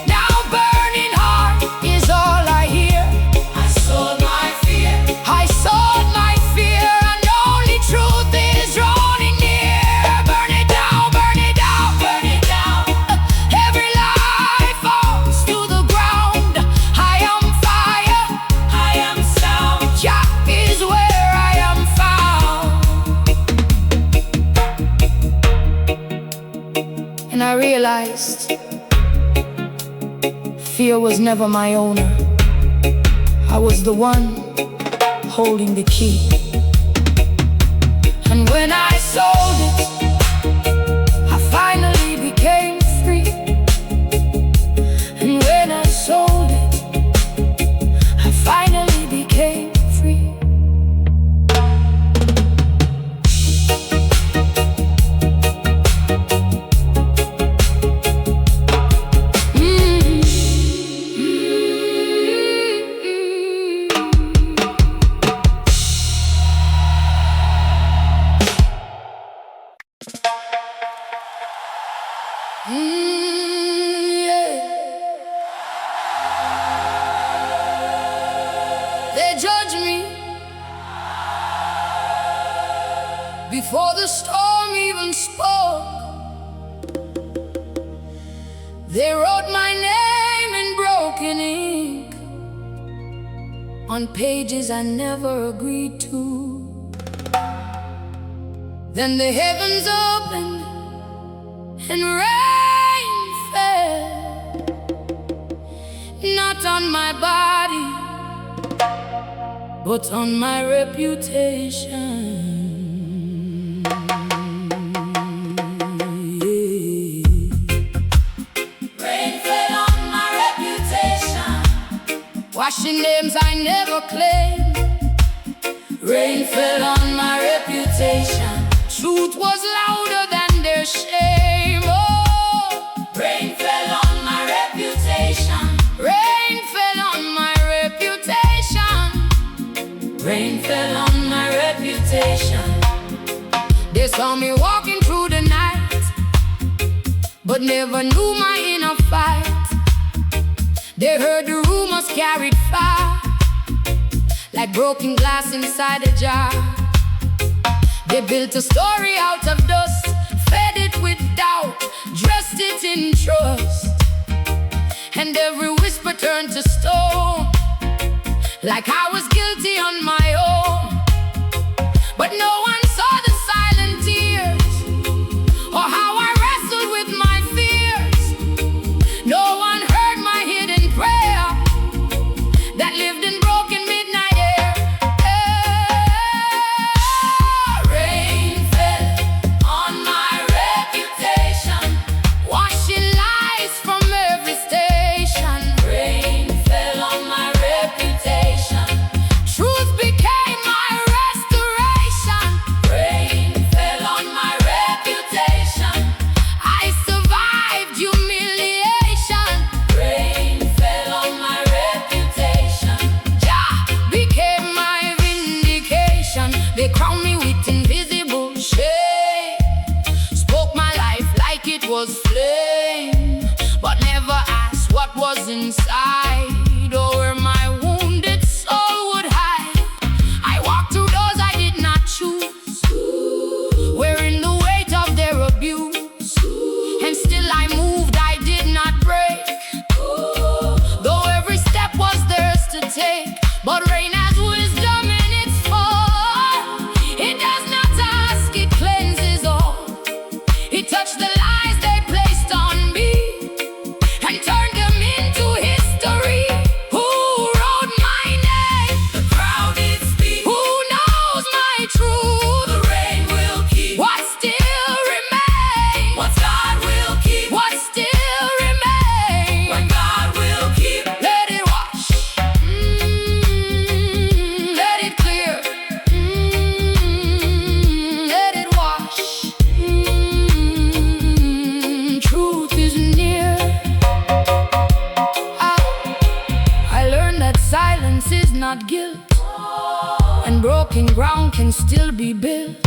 Speaker 2: Now burning heart is all I hear. I sold my fear, I sold my fear. And only truth is drawing near. Burn it down, burn it down. I realized fear was never my owner. I was the one holding the key. And when I sold it, I finally became free. And when I sold it, I finally became free. They judge me before the storm even spoke. They wrote my name in broken ink on pages I never agreed to. Then the heavens opened and rain fell, not on my body, but on my reputation.
Speaker 1: Rain fell on my reputation,
Speaker 2: washing names I never claimed.
Speaker 1: rain fell on my reputation,
Speaker 2: Truth was louder than their shame. Oh,
Speaker 1: rain fell on my reputation,
Speaker 2: rain fell on my reputation.
Speaker 1: rain fell on my reputation.
Speaker 2: They saw me walking through the night, but never knew my inner fight. They heard the rumors carried fire, like broken glass inside a jar. They built a story out of dust, fed it with doubt, dressed it in trust. And every whisper turned to stone, like I was guilty on my own. But no one saw the silent tears, or how I wrestled with my fears. No one heard my hidden prayer that lived in broken midnight air.
Speaker 1: Rain fell on my reputation,
Speaker 2: Washing lies from every station.
Speaker 1: rain fell on my reputation,
Speaker 2: Truth became my restoration.
Speaker 1: rain fell on my reputation,
Speaker 2: I survived humiliation.
Speaker 1: rain fell on my reputation,
Speaker 2: Jah became my vindication. They crowned me with invisible shame, spoke my life like it was flame, but never asked what was inside, or where my wounded soul would hide. I walked through doors I did not choose, wearing the weight of their abuse, and still I moved, I did not break. Though every step was theirs to take, but rain has wisdom in its fall. It does not ask, it cleanses all. It touched the lies they placed on me and turned them into history. Who wrote my name?
Speaker 1: the crowd did speak,
Speaker 2: Who knows my truth?
Speaker 1: the rain will keep,
Speaker 2: What still remains?
Speaker 1: what God will keep,
Speaker 2: What still remains?
Speaker 1: what God will keep,
Speaker 2: Let it wash, let it clear, let it wash. Truth is near. I learned that silence is not guilt, and broken ground can still be built.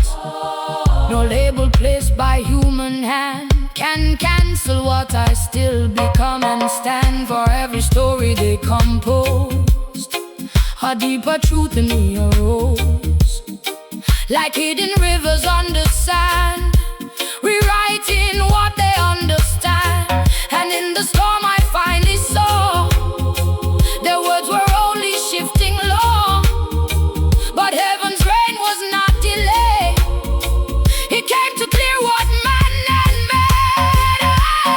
Speaker 2: No label placed by human hand can cancel what I still become, and stand for every story they composed. A deeper truth in me arose, like hidden rivers under sand, rewriting what they understand. And in the storm I finally saw their words were only shifting law, but heaven's rain was not delayed. It came to clear what man had made.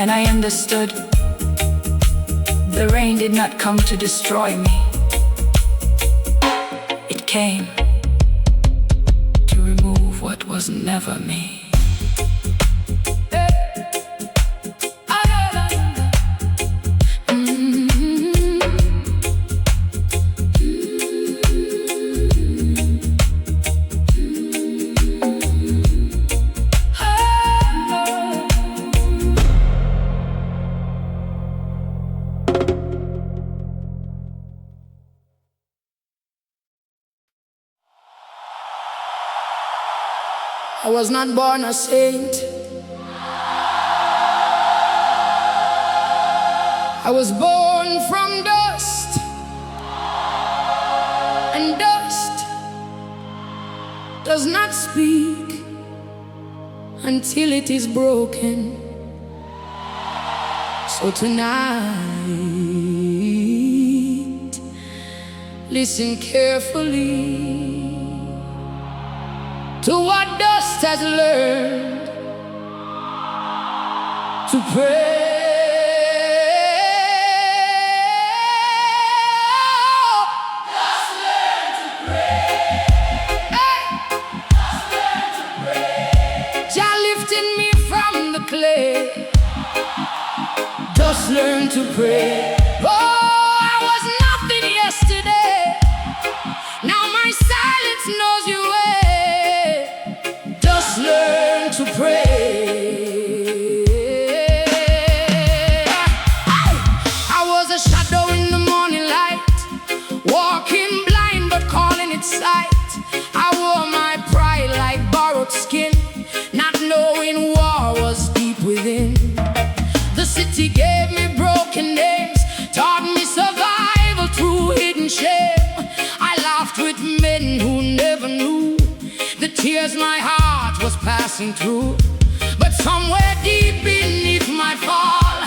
Speaker 2: and I understood. The rain did not come to destroy me. It came to remove what was never me. I was not born a saint. I was born from dust, and dust does not speak until it is broken. So tonight, listen carefully to what dust has learned to pray. Dust learn to pray. Hey. Dust learn to pray. Jah lifted me from the clay. Dust learn to pray. Oh, I was nothing yesterday. Now my silence knows you. Learn to pray. I was a shadow in the morning light, walking blind but calling it sight. I wore my pride like borrowed skin, not knowing war was deep within. The city gave me broken names, taught me survival through hidden shame. I laughed with men who never knew the tears my heart was passing through. But somewhere deep beneath my fall,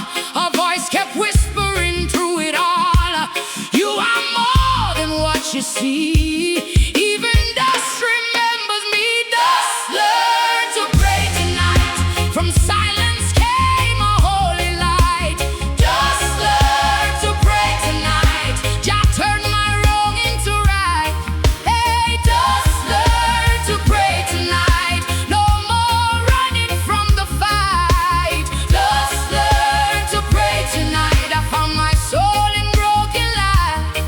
Speaker 2: a voice kept whispering through it all. You are more than what you see. Even dust remembers me. Dust learn to pray tonight. From silence came a holy light. Just learn to pray tonight. Jah turned my wrong into right. Hey, just learn to pray tonight. No more running from the fight. Just learn to pray tonight. I found my soul in broken light.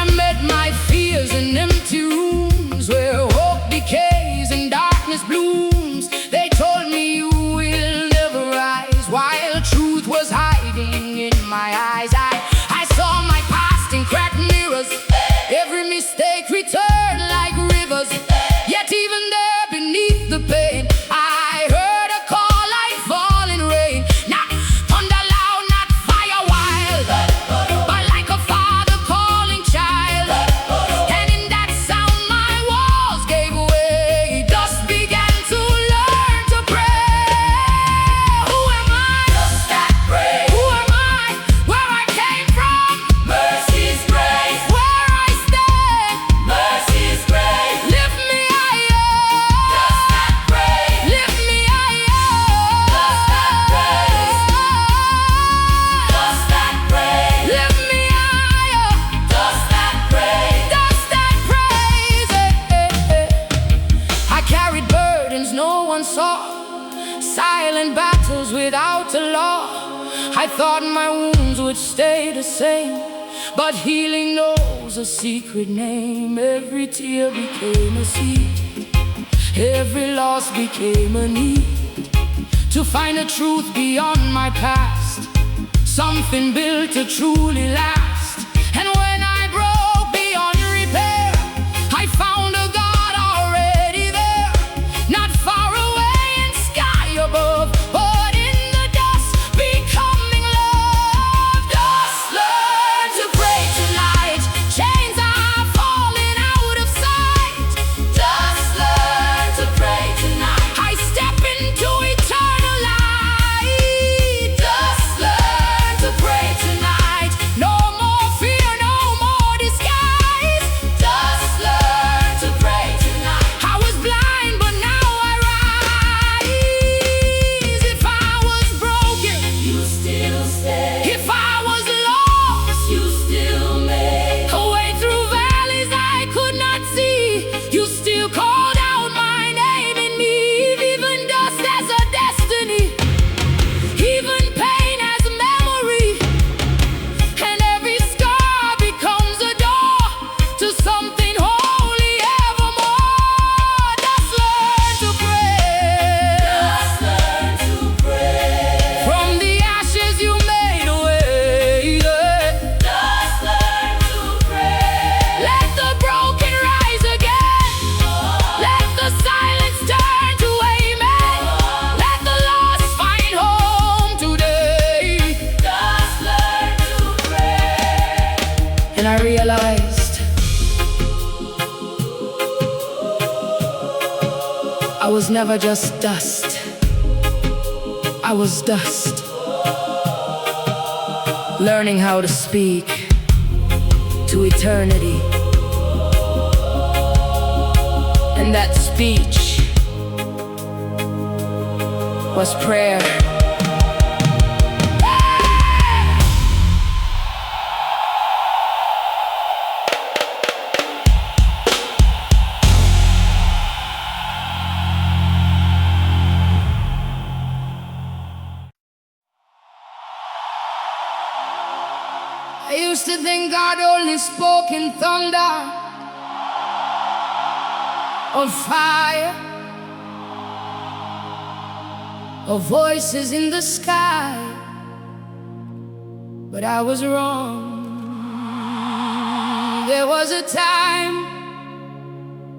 Speaker 2: I met my fears in empty rooms where hope decays and darkness blooms. They told me you will never rise, while truth was hiding in my eyes. I saw my past in cracked mirrors. Every mistake returned like rivers. Yet even there beneath the pain, I heard a call like falling rain. Not thunder loud, not fire wild, but like a father calling child. And in that sound my walls gave way. Dust began to learn to pray. Who am I? Dust that pray. Who am I? Where I came from? Mercy's grace. Where I stand? Mercy's grace. Lift me higher. Dust that praise. Lift me higher. Dust that praise. Dust that praise. Lift me higher. Dust that praise. Dust that praise. I carried burdens no one saw, silent battles without a law. I thought my wounds would stay the same, but healing knows a secret name. Every tear became a seed, every loss became a need. To find a truth beyond my past, something built to truly last. And when I broke beyond repair, I found a God already there, not far away in sky above, but in the dust becoming love. Dust learn to pray tonight. Chains are falling out of sight. Dust learn to pray tonight. I step into eternal light. Dust learn to pray tonight. No more was never just dust. I was dust, learning how to speak to eternity. And that speech was prayer. I used to think God only spoke in thunder or fire or voices in the sky, but I was wrong. There was a time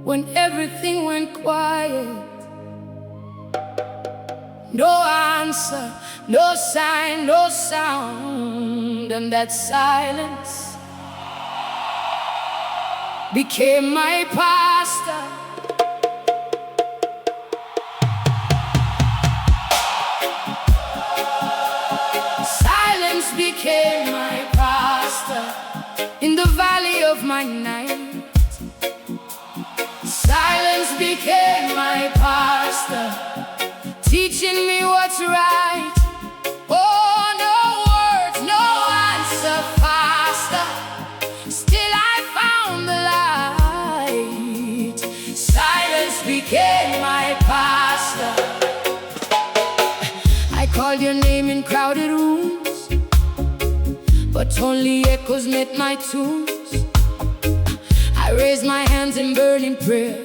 Speaker 2: when everything went quiet. No answer, no sign, no sound, and that silence became my pastor. Silence became my pastor in the valley of my night. Silence became my pastor, teaching me what's right. Oh, no words, no answer faster. Still I found the light. Silence became my pastor. I called your name in crowded rooms, but only echoes met my tunes. I raised my hands in burning prayer,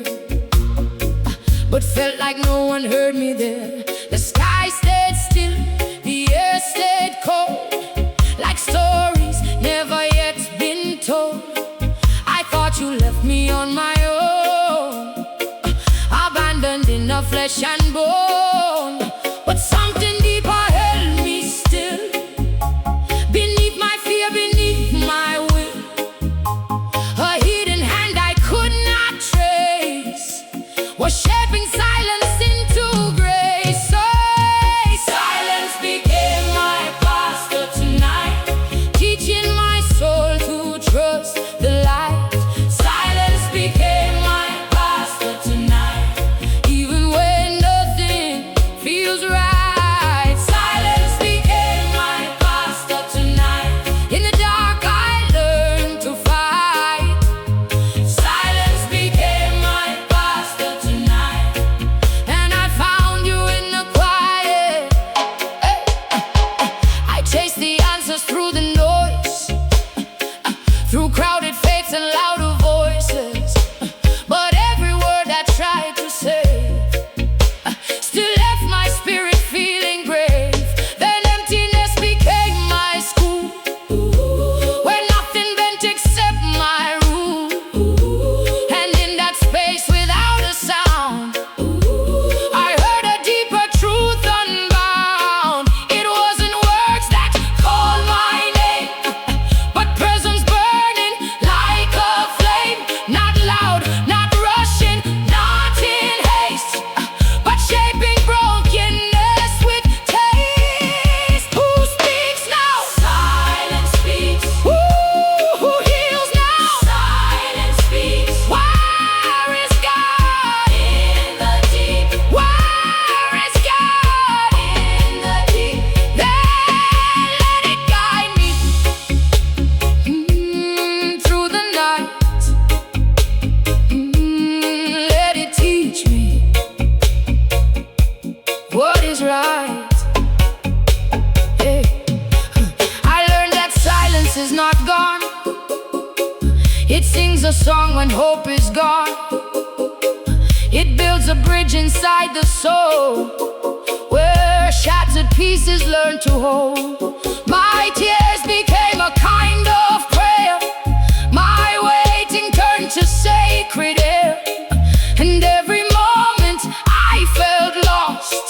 Speaker 2: but felt like no one heard me there. The sky stayed still, the air stayed cold, like stories never yet been told. I thought you left me on my own, abandoned in a flesh and bone. But something deeper held me still, beneath my fear, beneath my will. A hidden hand I could not trace was shaping silence into grace. So silence became my pastor tonight, teaching my soul to trust the light. Silence became my pastor tonight, even when nothing feels right. Silence became my pastor tonight. In the dark I learned to fight. Silence became my pastor tonight, and I found you in the quiet. I chased the answers through the noise, through crowded faiths and louder voices. But every word I tried to say still left my spirit feeling brave. Then emptiness became my school, where nothing bent except my room. And in that space without a sound, I heard a deeper truth unbound. It wasn't words that called my name, but presence burning like a flame. Not loud, not rushing, not in haste, but shaping brokenness with taste. Who speaks now? Silence speaks. Who heals now? Silence speaks. Where is God? In the deep. Where is God? In the deep. Then let it guide me through the night. Let it teach me what is right. Hey. I learned that silence is not gone. It sings a song when hope is gone. It builds a bridge inside the soul, where shattered pieces learn to hold. My tears became a kind of prayer. My waiting turned to sacred air. And every moment I felt lost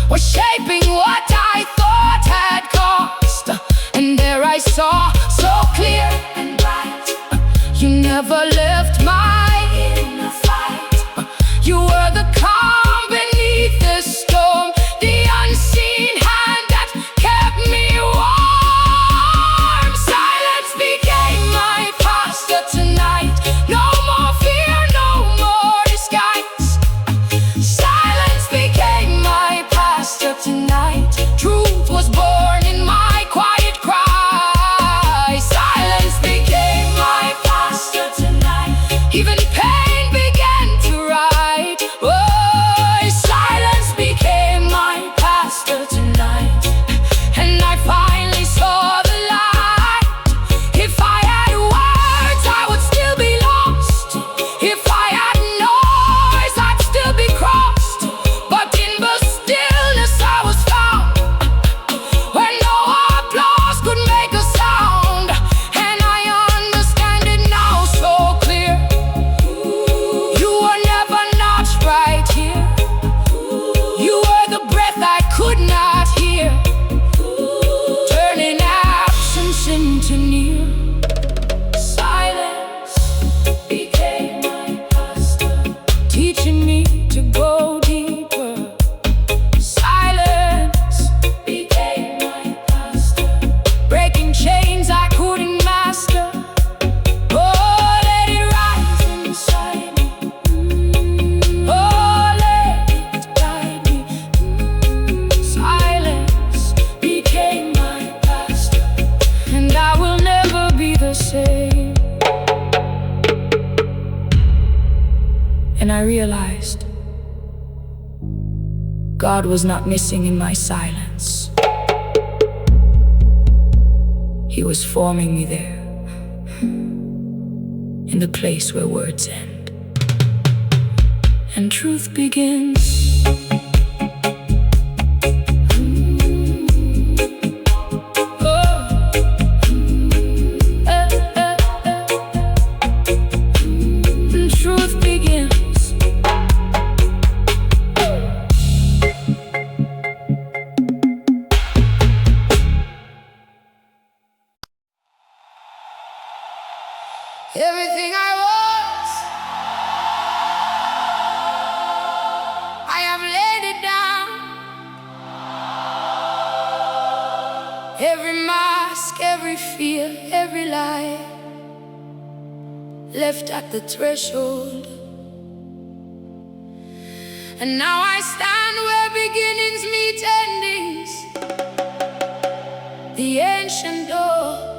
Speaker 2: was shaping what I thought had cost. And there I saw so clear and bright, you never left my inner fight. You were the calm beneath God was not missing in my silence. He was forming me there, in the place where words end and truth begins. Truth begins.
Speaker 1: Everything I was, I have laid it down. Every mask, every fear, every lie left at the threshold. And now I stand where beginnings meet endings. The ancient door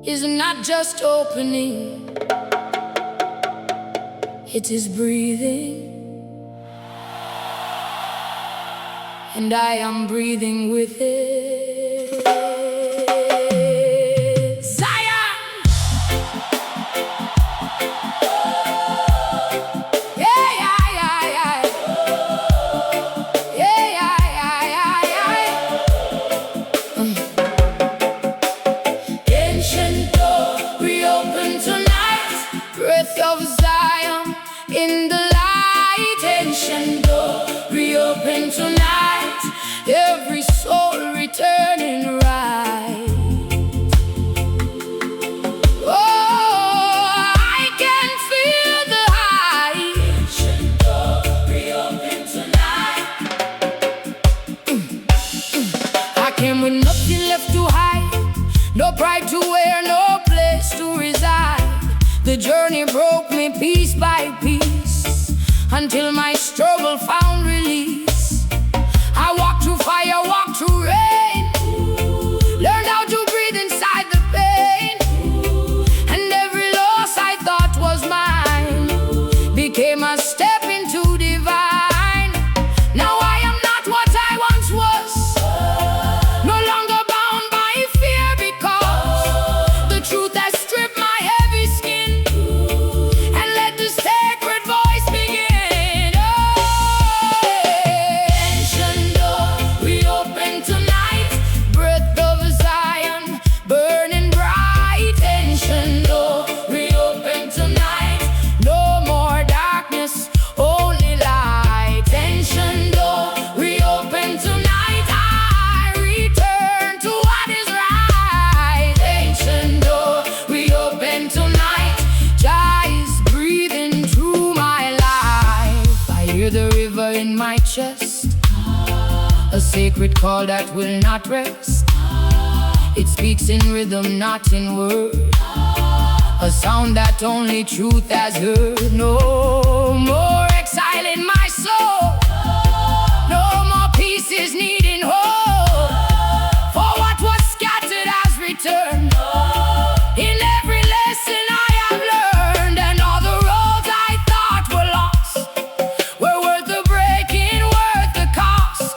Speaker 1: is not just opening, it is breathing. And I am breathing with it. Zion! Yeah, yeah, yeah, yeah. Yeah, yeah, yeah, yeah, yeah. Ancient door, reopen tonight. Breath of Zion in the light. Ancient door, reopen tonight. Every soul returning right. Oh, I can feel the high. Ancient door, reopen tonight. I came with nothing left to hide, no pride to wear, no place to reside. The journey broke me piece by piece until my struggle found release. I walked through fire, walked through rain, learned how to breathe inside the pain. And every loss I thought was mine became a step into divine. Now I am not what I once was, no longer bound by fear, because the truth has stripped my heavy skin and let the sacred voice begin. Ancient door, reopen tonight. Breath of Zion, burning bright. Ancient door, reopen tonight. No more darkness, only light. Ancient door, reopen tonight. I return to what is right. Ancient door, reopen tonight. Jah is breathing through my life. I hear the river in my chest, a sacred call that will not rest. It speaks in rhythm, not in word, a sound that only truth has heard. No more exile in my soul, no more pieces needing hope. For what was scattered has returned. In every lesson I have learned, and all the roads I thought were lost were worth the breaking, worth the cost.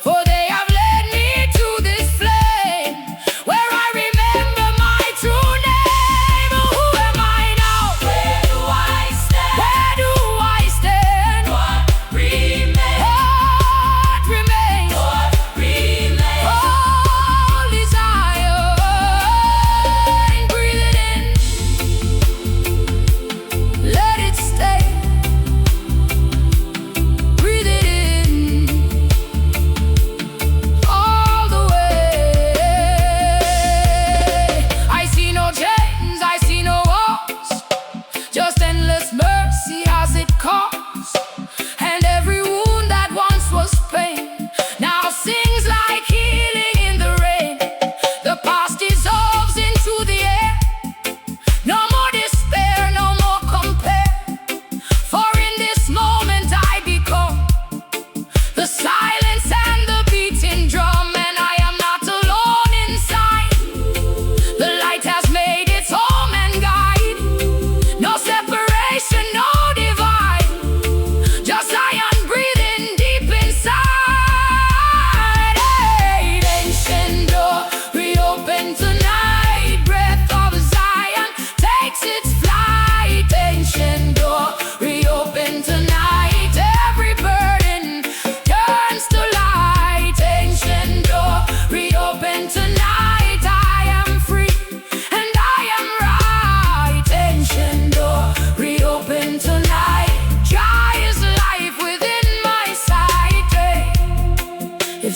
Speaker 1: For they have led me to this flame where I remember my true name. Who am I now? Where do I stand? Where do I stand? What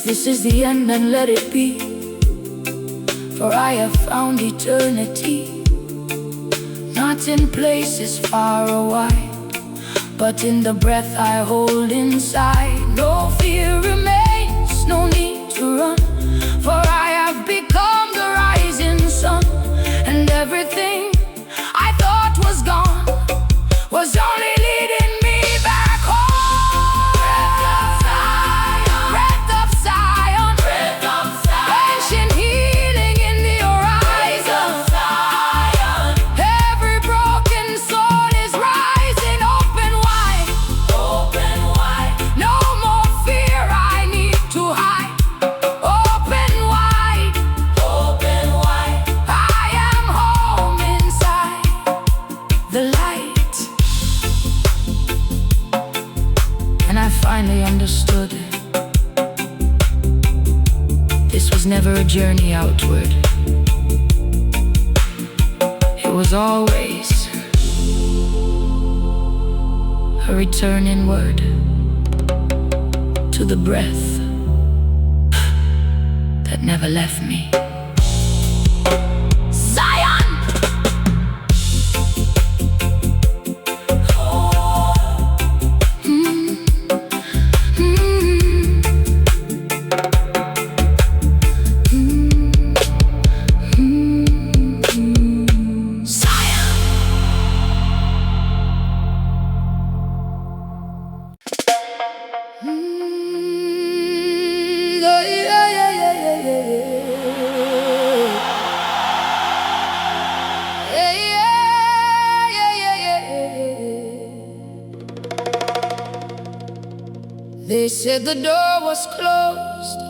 Speaker 2: this is the end, then let it be. For I have found eternity, not in places far or wide, but in the breath I hold inside. No fear remains, no need to run, for I have become the rising sun. And everything I thought was gone was only leading me back home. Breath of Zion, breath of Zion, ancient healing in the horizon. Every broken soul is rising, open wide, open wide. No more fear I need to hide. Open wide, open wide. I am home inside the light. And I finally understood, this was never a journey outward. It was always a return inward to the breath that never left me. Zion! They said the door was closed,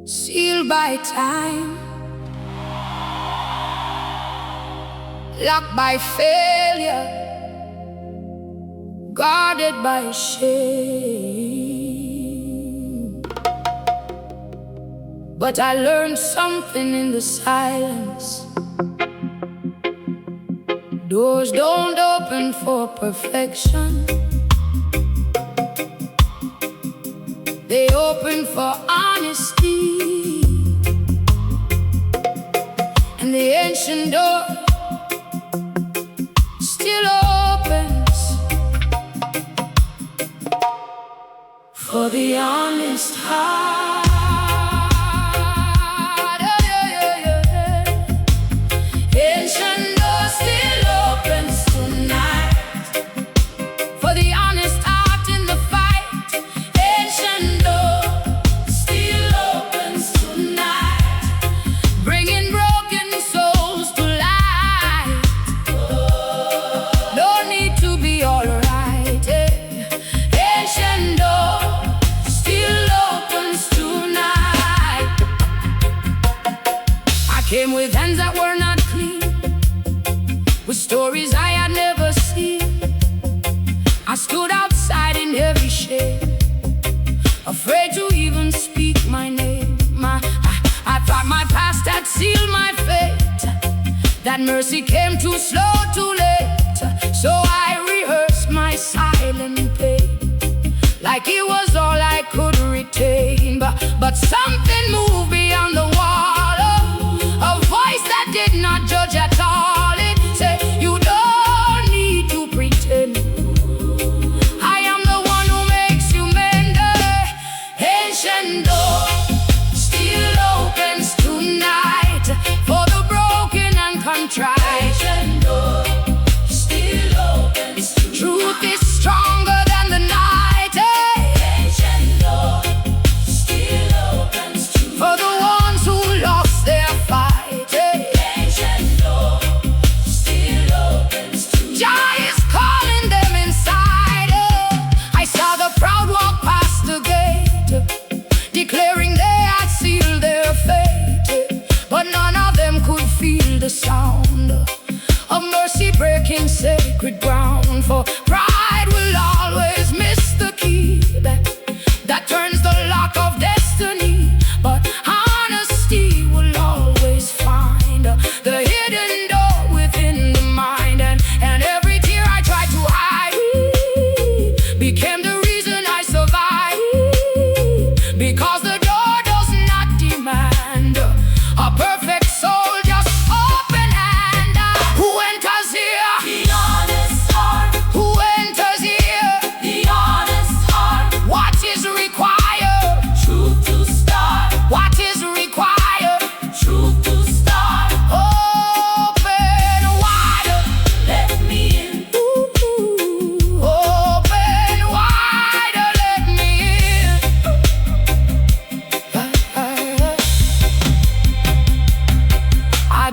Speaker 2: sealed by time, locked by failure, guarded by shame. But I learned something in the silence. Doors don't open for perfection, they open for honesty. And the ancient door still opens for the honest heart. Ancient door still opens tonight for the honest heart in the fight. Ancient door still opens tonight, bringing broken souls to light. No need to be alright. Ancient door still opens tonight. I came with hands that were not clean, with stories I had never seen. I stood outside in heavy shade, afraid to even speak my name. I thought my past had sealed my fate, that mercy came too slow, too late. So I rehearsed my silent pain, like it was all I could retain. But something moved beyond the wall, a voice that did not judge at all. It said, you don't need to pretend, I am the one who makes you mend. Ancient door still opens tonight for the broken and contrite. Ancient door still opens tonight. Truth is stronger than the night. Ancient door still opens tonight for the ones who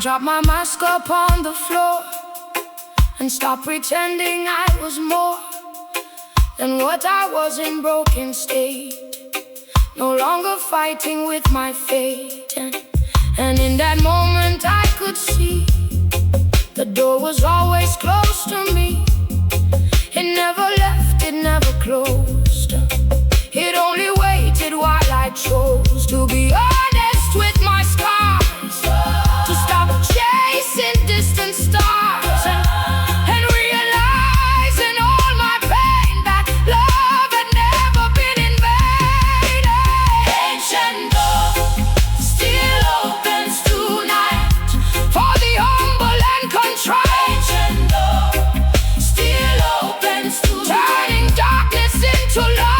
Speaker 2: dropped my mask upon the floor and stopped pretending I was more than what I was in broken state. No longer fighting with my fate. And in that moment I could see the door was always close to me. It never left, it never closed. It only waited while I chose to be honest with my scars, to stop chasing distant stars and realize in all my pain that love had never been in vain. Ancient door still opens tonight for the humble and contrite. Ancient door still opens tonight, turning darkness into light.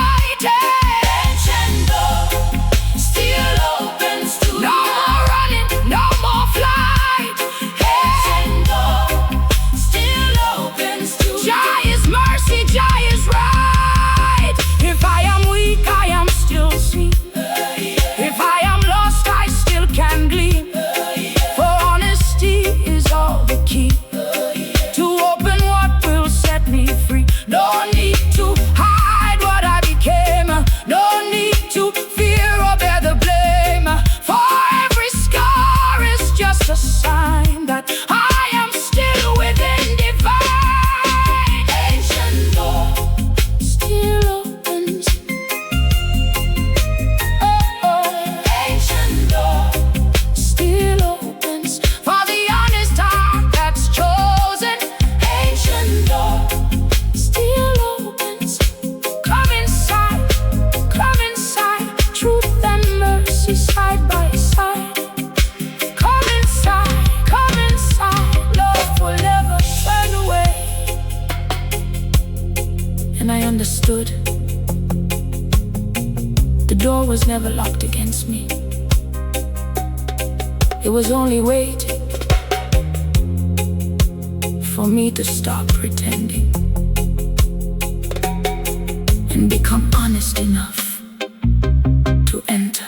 Speaker 2: The door was never locked against me. It was only waiting for me to stop pretending and become honest enough to enter.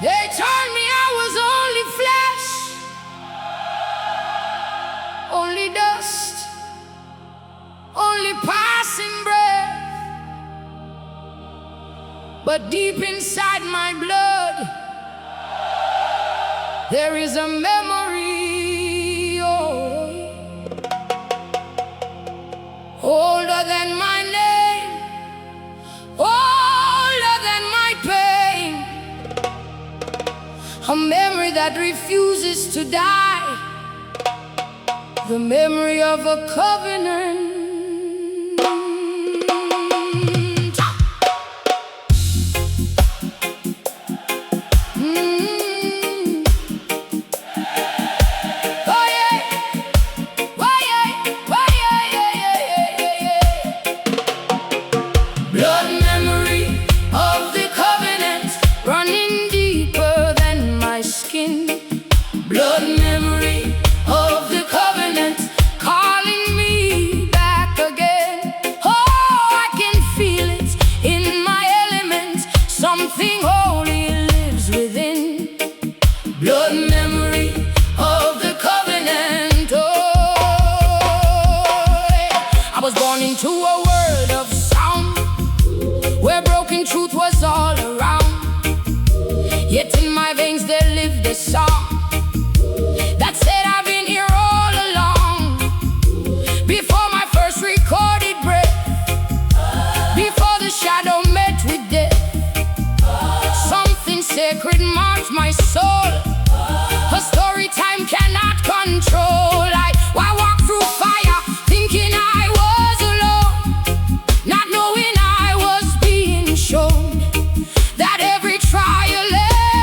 Speaker 2: They told me I was only flesh, only dust, only passing breath. But deep inside my blood, there is a memory, older than my name, older than my pain. A memory that refuses to die, the memory of a covenant. Blood memory of the covenant, calling me back again. Oh, I can feel it in my element. Something holy lives within. Blood memory of the covenant. Oh, I was born into a world of sound where broken truth was all around. Yet in my veins there lived a song that said I've been here all along. Before my first recorded breath, before the shadow met with death, something sacred marked my soul. A story time cannot control. I walked through fire thinking I was alone, not knowing I was being shown that every trial,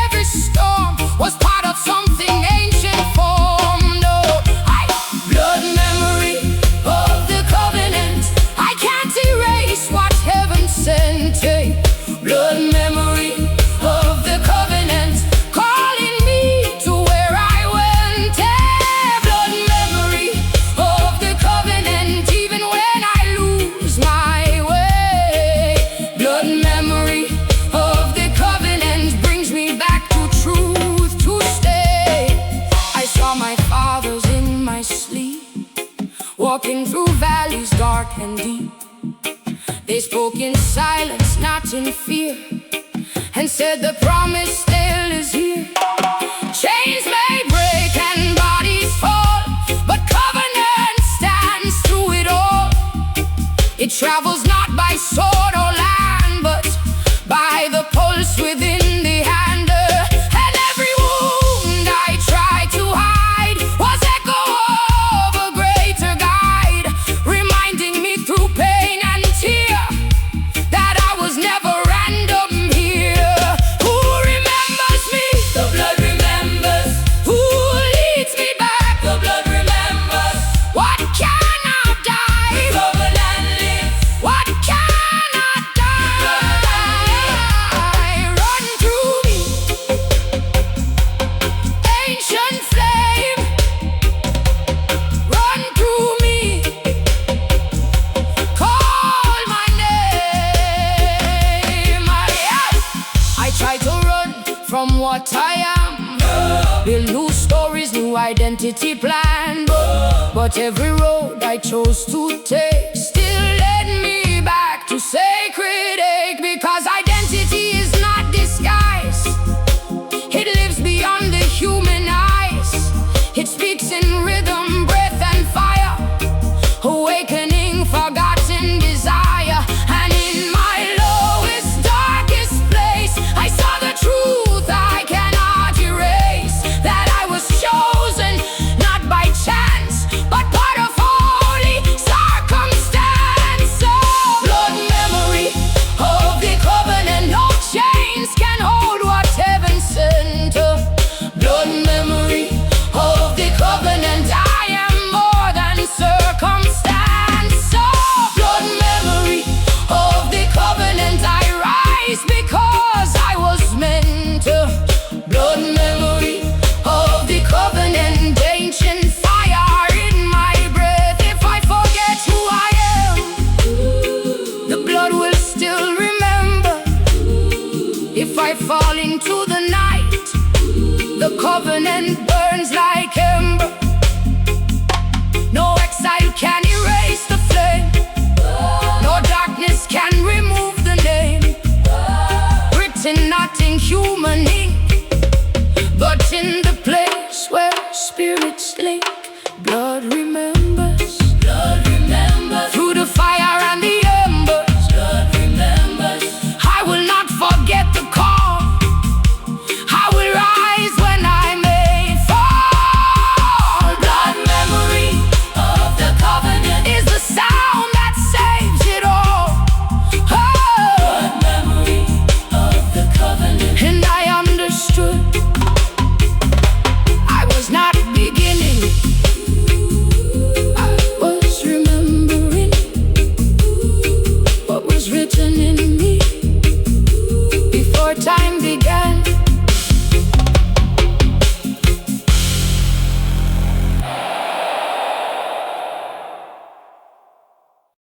Speaker 2: every storm was part of something ancient formed. Oh, blood dark and deep. They spoke in silence, not in fear, and said the promise still is here. Chains may break and bodies fall, but covenant stands through it all. It travels not by sword or land, but by the pulse within the hand. And every wound I tried to hide was echo of a greater guide, reminding me through pain and tear that I was never random here. Who remembers me? The blood remembers. Who leads me back? The blood remembers. What cannot die? The covenant lives. What cannot die? Run through me, ancient flame. Run through me, call my name. I try to run from what I am, build new stories, new identity plan, but every road I chose to take still led me back to sacred ache. Because identity is not disguise, it lives beyond the human eyes. It speaks in rhythm, breath and fire, awakening forgotten desire. And in my lowest, darkest place, I saw the truth I cannot erase, that I was chosen not by chance, but part of holy circumstance. So blood memory of the covenant, no chains can hold what heaven sent. Blood memory of the covenant, I am more than circumstance. So blood memory of the covenant, I rise because I was meant to. Blood memory of the covenant, ancient fire in my breath. If I forget who I am, the blood will still remember. If I fall into the night, the covenant burns like ember. No exile can erase the flame, no darkness can remove the name. Written not in human ink, but in the place where spirits link. Blood remembers. Blood remembers. Through the fire and the embers. Blood remembers. I will not forget the call. I will rise when I may fall. Blood memory of the covenant is the sound that saves it all. Blood memory of the covenant. And I understood I was not beginning, I was remembering what was written in me before time began.